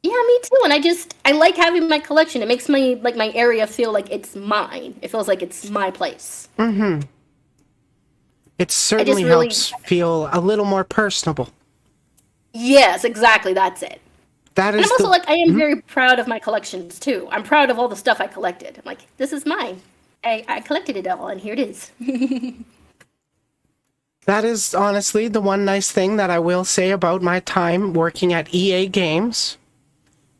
Yeah, me too. And I like having my collection. It makes my area feel like it's mine. It feels like it's my place. Mm-hmm. It certainly helps feel a little more personable. Yes, exactly. That's it. And I'm also I am very proud of my collections too. I'm proud of all the stuff I collected. I'm like, this is mine. I collected it all, and here it is. That is honestly the one nice thing that I will say about my time working at EA Games.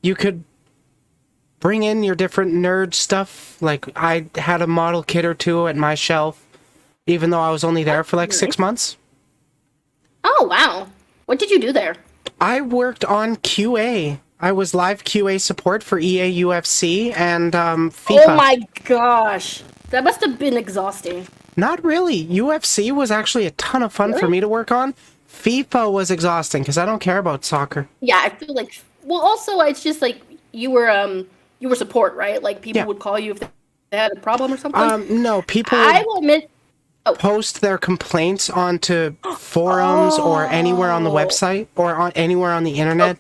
You could bring in your different nerd stuff. Like, I had a model kit or two at my shelf, even though I was only there for like 6 months. Oh, wow. What did you do there? I worked on QA. I was live QA support for EA UFC and FIFA. Oh my gosh. That must have been exhausting. Not really. UFC was actually a ton of fun for me to work on. FIFA was exhausting because I don't care about soccer. Yeah, I feel like... Well, also, it's just like you were support, right? Like people would call you if they had a problem or something. No, people. I will admit, post their complaints onto forums or anywhere on the website or anywhere on the internet,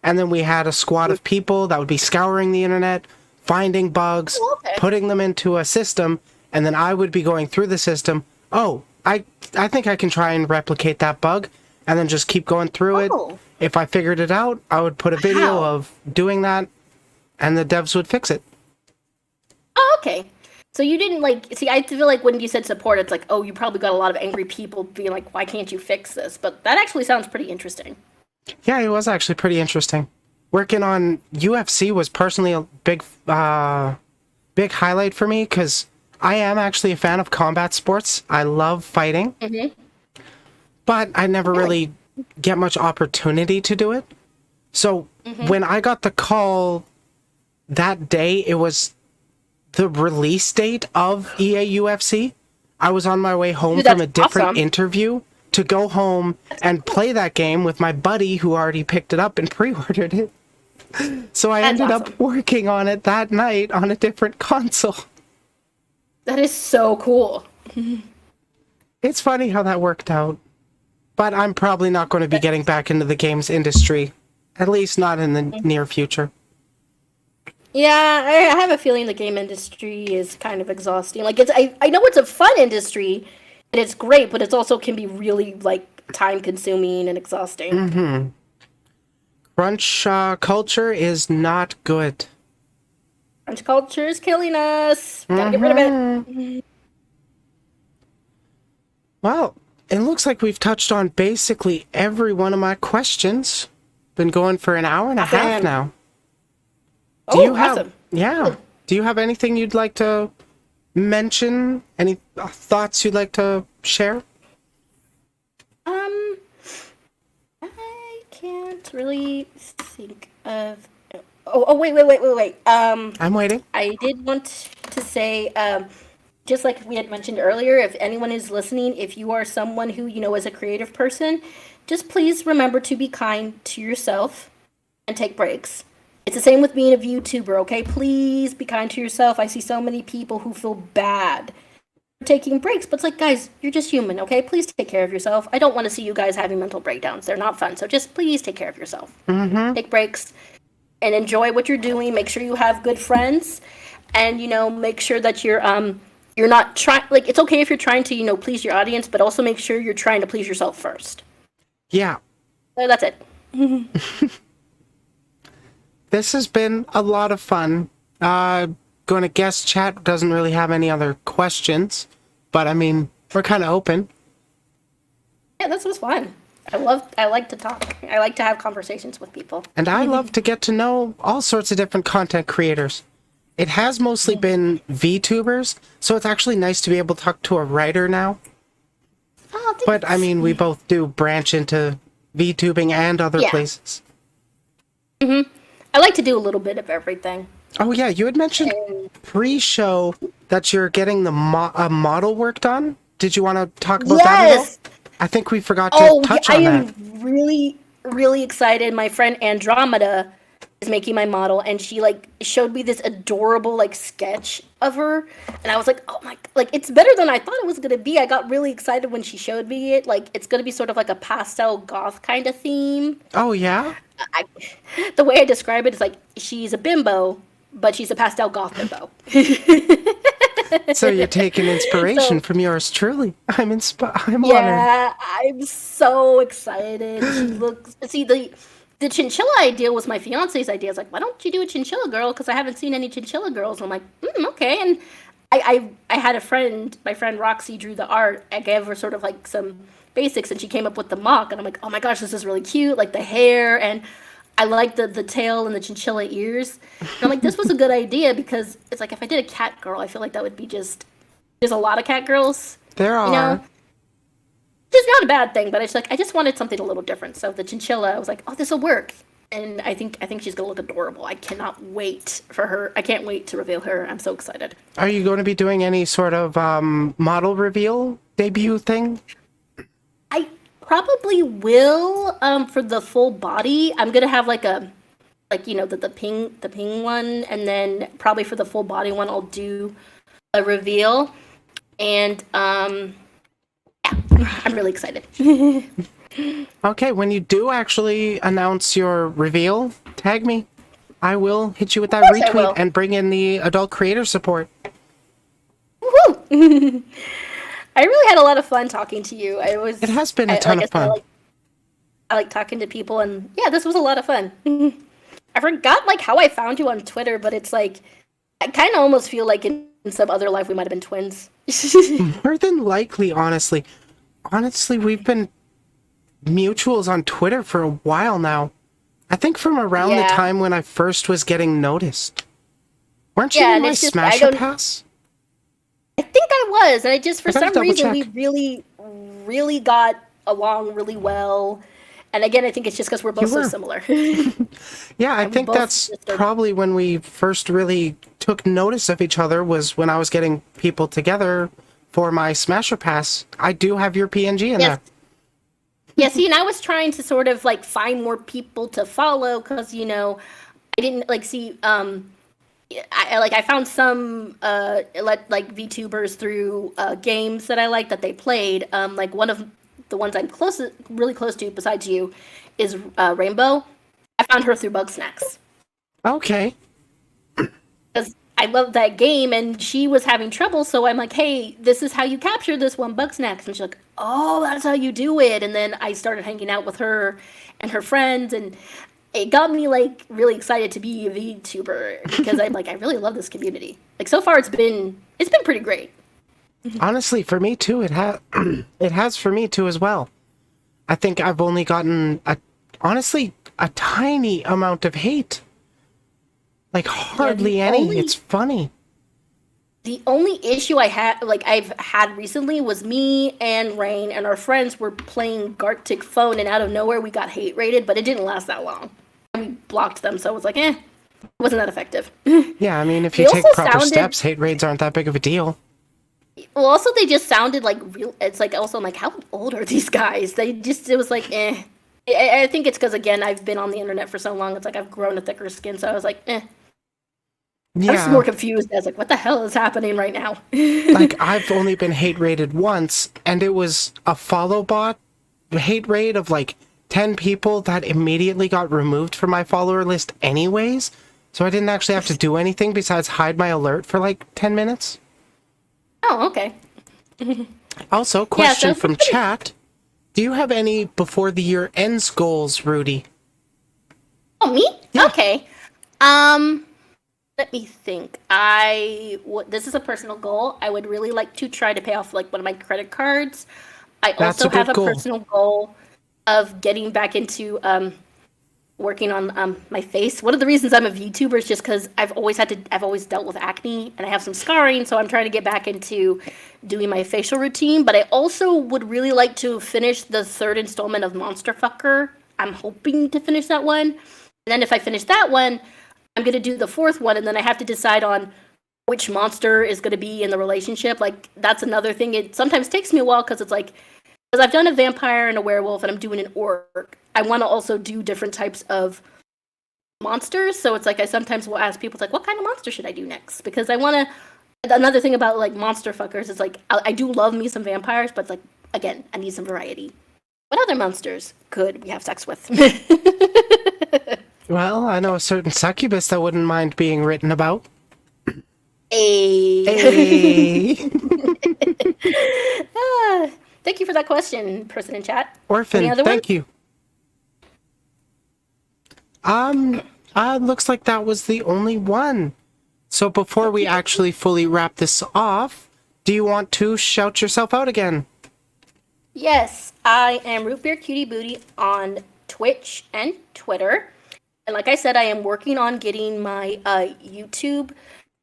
and then we had a squad of people that would be scouring the internet, finding bugs, putting them into a system, and then I would be going through the system. Oh, I think I can try and replicate that bug, and then just keep going through it. If I figured it out, I would put a video Wow. of doing that, and the devs would fix it. Oh, okay. So you didn't see, I feel like when you said support, it's like, oh, you probably got a lot of angry people being like, why can't you fix this? But that actually sounds pretty interesting. Yeah, it was actually pretty interesting. Working on UFC was personally a big highlight for me because I am actually a fan of combat sports. I love fighting, but I never really get much opportunity to do it. So when I got the call that day, it was the release date of EA UFC. I was on my way home Dude, from a that's different awesome. interview to go home and play that game with my buddy who already picked it up and pre-ordered it. So I That's ended awesome. up working on it that night on a different console. That is so cool. It's funny how that worked out. But I'm probably not going to be getting back into the games industry. At least not in the near future. Yeah, I have a feeling the game industry is kind of exhausting. Like I know it's a fun industry and it's great, but it also can be really like time consuming and exhausting. Crunch culture is not good. Crunch culture is killing us. Gotta get rid of it. Well, it looks like we've touched on basically every one of my questions. Been going for an hour and a half Awesome. now. Awesome. Yeah. Do you have anything you'd like to mention? Any thoughts you'd like to share? I can't really think of. Oh, wait. I'm waiting. I did want to say, just like we had mentioned earlier, if anyone is listening, if you are someone who, is a creative person, just please remember to be kind to yourself and take breaks. It's the same with being a VTuber, okay? Please be kind to yourself. I see so many people who feel bad for taking breaks, but it's like, guys, you're just human, okay? Please take care of yourself. I don't want to see you guys having mental breakdowns. They're not fun. So just please take care of yourself. Take breaks and enjoy what you're doing. Make sure you have good friends, and make sure that you're not trying. Like, it's okay if you're trying to please your audience, but also make sure you're trying to please yourself first. Yeah. So that's it. This has been a lot of fun. Going to guess chat doesn't really have any other questions, but I mean, we're kind of open. Yeah, this was fun. I like to talk. I like to have conversations with people. And I love to get to know all sorts of different content creators. It has mostly been VTubers, so it's actually nice to be able to talk to a writer now. Oh, But I mean, we both do branch into VTubing and other Yeah. places. I like to do a little bit of everything. Oh yeah, you had mentioned pre-show that you're getting the model worked on. Did you want to talk about that at all? Yes. I think we forgot to touch I on am that. really, really excited. My friend Andromeda is making my model, and she showed me this adorable sketch of her, and I was like, oh my, it's better than I thought it was gonna be. I got really excited when she showed me it. It's gonna be sort of like a pastel goth kind of theme. Oh yeah? I, the way I describe it is she's a bimbo, but she's a pastel goth bimbo. So you're taking inspiration from yours truly. I'm honored. Yeah, I'm so excited. She looks. See, the chinchilla idea was my fiance's idea. I was like, why don't you do a chinchilla girl? Because I haven't seen any chinchilla girls. I'm like, okay. And I had a friend. My friend Roxy drew the art. I gave her sort of some basics, and she came up with the mock. And I'm like, oh my gosh, this is really cute. Like the hair, and I like the tail and the chinchilla ears. And I'm like, this was a good idea because it's like if I did a cat girl, I feel like that would be just. There's a lot of cat girls. There are. Which is not a bad thing, but it's I just wanted something a little different. So the chinchilla, I was like, oh, this will work. And I think she's gonna look adorable. I cannot wait for her. I can't wait to reveal her. I'm so excited. Are you going to be doing any sort of model reveal debut thing? I probably will for the full body. I'm gonna have the ping one, and then probably for the full body one I'll do a reveal. And yeah, I'm really excited. Okay, when you do actually announce your reveal, tag me. I will hit you with that course I will. retweet and bring in the adult creator support. Woohoo! I really had a lot of fun talking to you. It has been a ton of fun. I like talking to people, and yeah, this was a lot of fun. I forgot like how I found you on Twitter, but it's like I kind of almost feel like in some other life we might have been twins. More than likely, honestly. Honestly, we've been mutuals on Twitter for a while now. I think from around the Yeah. time when I first was getting noticed. Weren't you Yeah, in and my it's just I Smasher don't. Pass? I think I was, and I just for I gotta some double reason we check. really got along really well. And again, I think it's just because we're You both so were. similar. Yeah, I And we think both that's just are. probably when we first really took notice of each other was when I was getting people together for my Smasher Pass. I do have your PNG in Yes. there. Yeah, see, and I was trying to sort of like find more people to follow because I didn't like see I found some like VTubers through games that I like that they played. Like one of the ones I'm really close to, besides you, is Rainbow. I found her through Bug Snacks Okay. because I love that game, and she was having trouble. So I'm like, hey, this is how you capture this one, Bug Snacks, and she's like, oh, that's how you do it. And then I started hanging out with her and her friends, and it got me like really excited to be a VTuber because I'm like I really love this community. Like so far it's been pretty great. Honestly, for me too, it has for me too as well. I think I've only gotten honestly a tiny amount of hate. Like Yeah, the hardly any. only It's funny. the only issue I've had recently was me and Rain and our friends were playing Gartic Phone, and out of nowhere we got hate rated, but it didn't last that long. And we blocked them, so it was like, it wasn't that effective. Yeah, I mean, if you They also take proper sounded steps, hate raids aren't that big of a deal. well. Also, they just sounded like real. It's like also I'm like, how old are these guys? It was like, eh. I think it's because again I've been on the internet for so long. It's like I've grown a thicker skin, so I was like, eh. I was Yeah, more confused. I was like, what the hell is happening right now? like I've only been hate rated once, and it was a follow bot hate raid of like 10 people that immediately got removed from my follower list anyways. So I didn't actually have to do anything besides hide my alert for like 10 minutes. Oh, okay. Also, Yeah, question from chat. Do you have any before the year ends goals, Rudy? Oh, me? Yeah. Okay. Let me think. This is a personal goal. I would really like to try to pay off like one of my credit cards. I That's also a good have a goal. personal goal of getting back into working on my face. One of the reasons I'm a VTuber is just because I've always dealt with acne and I have some scarring, so I'm trying to get back into doing my facial routine. But I also would really like to finish the third installment of Monster Fucker. I'm hoping to finish that one. And then if I finish that one, I'm gonna do the fourth one, and then I have to decide on which monster is gonna be in the relationship. Like that's another thing. It sometimes takes me a while because it's like because I've done a vampire and a werewolf, and I'm doing an orc. I want to also do different types of monsters. So it's like I sometimes will ask people, like, what kind of monster should I do next? Because I want to. Another thing about like monster fuckers is like I do love me some vampires, but like again, I need some variety. What other monsters could we have sex with? Well, I know a certain succubus that wouldn't mind being written about. A. Hey! Thank you for that question, person in chat. Any Orphan, other thank one? you. Looks like that was the only one. So before we actually fully wrap this off, do you want to shout yourself out again? Yes, I am RootBeerCutieBooty on Twitch and Twitter. And like I said, I am working on getting my YouTube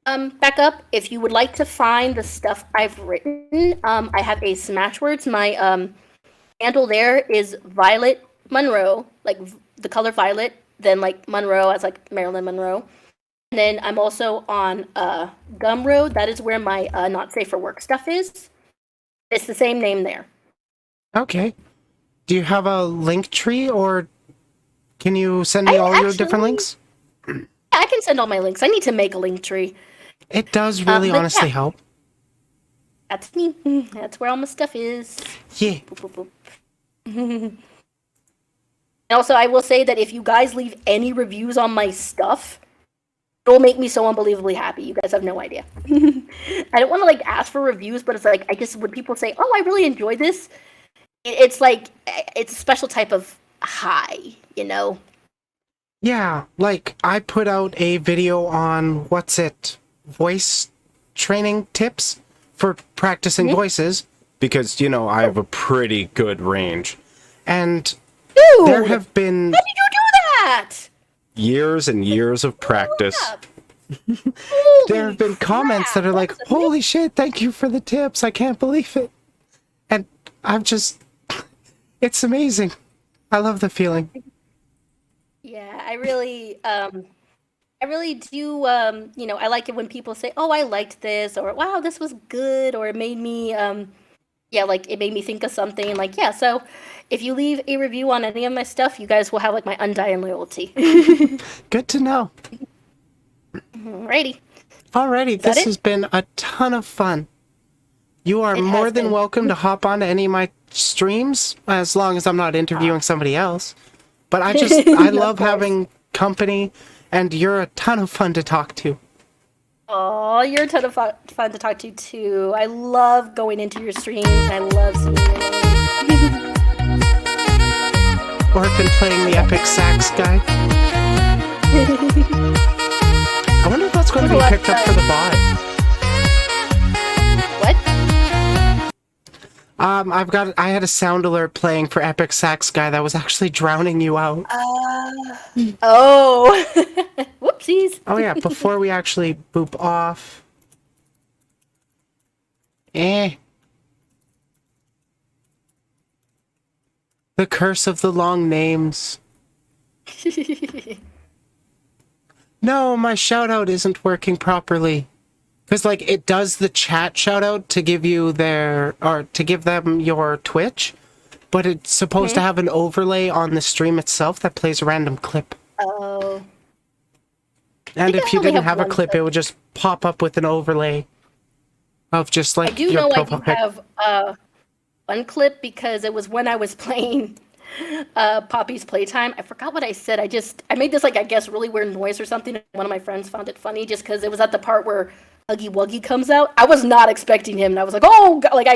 back up. If you would like to find the stuff I've written, I have a Smashwords. My handle there is Violet Monroe, like the color violet, then like Monroe as like Marilyn Monroe. And then I'm also on Gumroad. That is where my not safe for work stuff is. It's the same name there. Okay. Do you have a link tree, or can you send me all your different links? I can send all my links. I need to make a link tree. It does really but honestly yeah. help. That's me. That's where all my stuff is. Yeah. Boop, boop, boop. And also, I will say that if you guys leave any reviews on my stuff, it'll make me so unbelievably happy. You guys have no idea. I don't want to like ask for reviews, but it's like when people say, "Oh, I really enjoyed this," it's like it's a special type of high, you know? Yeah, like I put out a video on voice training tips for practicing voices because, I have a pretty good range. And there Dude, have been how did you do that? years and years of practice. There have Holy been comments that crap, are like, that's holy shit, thank you for the tips. I can't believe it. And I'm just, it's amazing. I love the feeling. Yeah, I really do, I like it when people say, "Oh, I liked this," or "Wow, this was good," or it made me, yeah, like it made me think of something. Like, yeah, so if you leave a review on any of my stuff, you guys will have like my undying loyalty. Good to know. Alrighty. Alrighty, that this it? has been a ton of fun. You are It more has than been. welcome to hop on to any of my streams, as long as I'm not interviewing somebody else. But I Of love course. having company, and you're a ton of fun to talk to. Oh, you're a ton of fun to talk to too. I love going into your streams. I love seeing your names. Orphan playing the epic sax guy. I wonder if that's going to be picked up for the VOD. What? I had a sound alert playing for epic sax guy that was actually drowning you out. Oh. Whoopsies. Oh yeah, before we actually boop off. The curse of the long names. No, my shout out isn't working properly. Because, like, it does the chat shout out to give you to give them your Twitch, but it's supposed to have an overlay on the stream itself that plays a random clip. Oh. And think if I you only didn't have have a one clip, clip. it would just pop up with an overlay of just, I like, do your know I profile do pic. have one clip because it was when I was playing Poppy's Playtime. I forgot what I said. I made this like I guess really weird noise or something. And one of my friends found it funny just because it was at the part where Huggy Wuggy comes out. I was not expecting him, and I was like, oh God. Like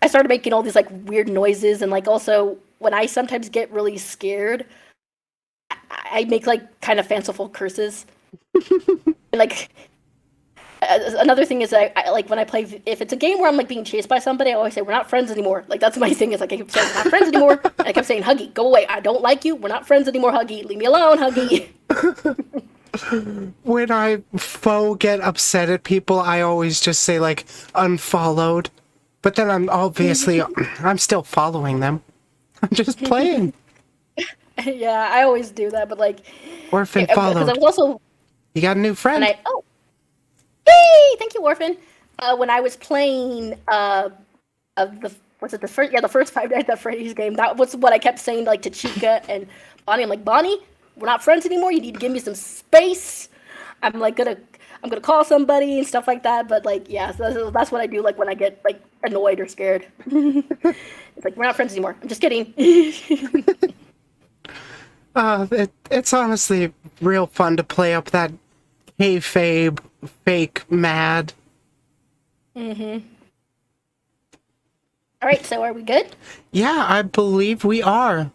I started making all these like weird noises, and like also when I sometimes get really scared, I make like kind of fanciful curses. And, like another thing is I like when I play, if it's a game where I'm like being chased by somebody, I always say we're not friends anymore. Like that's my thing, is like I keep saying we're not friends anymore, and I kept saying Huggy, go away, I don't like you, we're not friends anymore, Huggy, leave me alone, Huggy. When I get upset at people, I always just say, like, unfollowed. But then I'm still following them. I'm just playing. Yeah, I always do that, but like Orphan because I followed. was also You got a new friend. and I oh hey, thank you, Orphan. When I was playing the first Five Nights at Freddy's game, that was what I kept saying like to Chica and Bonnie. I'm like, Bonnie, we're not friends anymore. You need to give me some space. I'm gonna call somebody and stuff like that. But like, yeah, so that's what I do. Like when I get like annoyed or scared, it's like we're not friends anymore. I'm just kidding. It's honestly real fun to play up that kayfabe, fake mad. All right, so are we good? Yeah, I believe we are.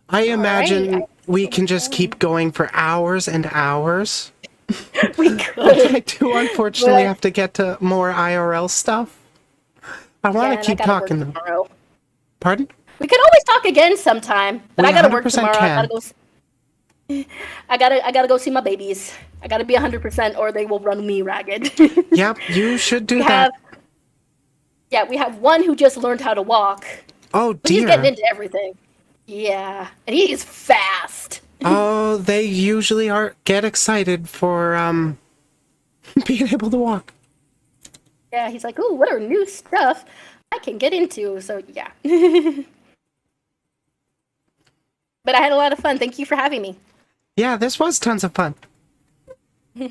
I imagine we can just keep going for hours and hours. We could. I do unfortunately have to get to more IRL stuff. I want to keep talking though. Tomorrow. Pardon? We could always talk again sometime, but We I gotta work 100% tomorrow. can. I gotta go see my babies. I gotta be 100%, or they will run me ragged. Yep, you should do that. We have one who just learned how to walk. Oh But he's getting dear. into everything. Yeah, and he is fast. Oh, they usually get excited for being able to walk. Yeah, he's like, ooh, what are new stuff I can get into? So yeah. But I had a lot of fun. Thank you for having me. Yeah, this was tons of fun. Bye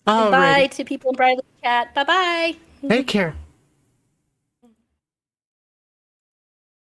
Alrighty. to people in private chat. Bye bye. Take care.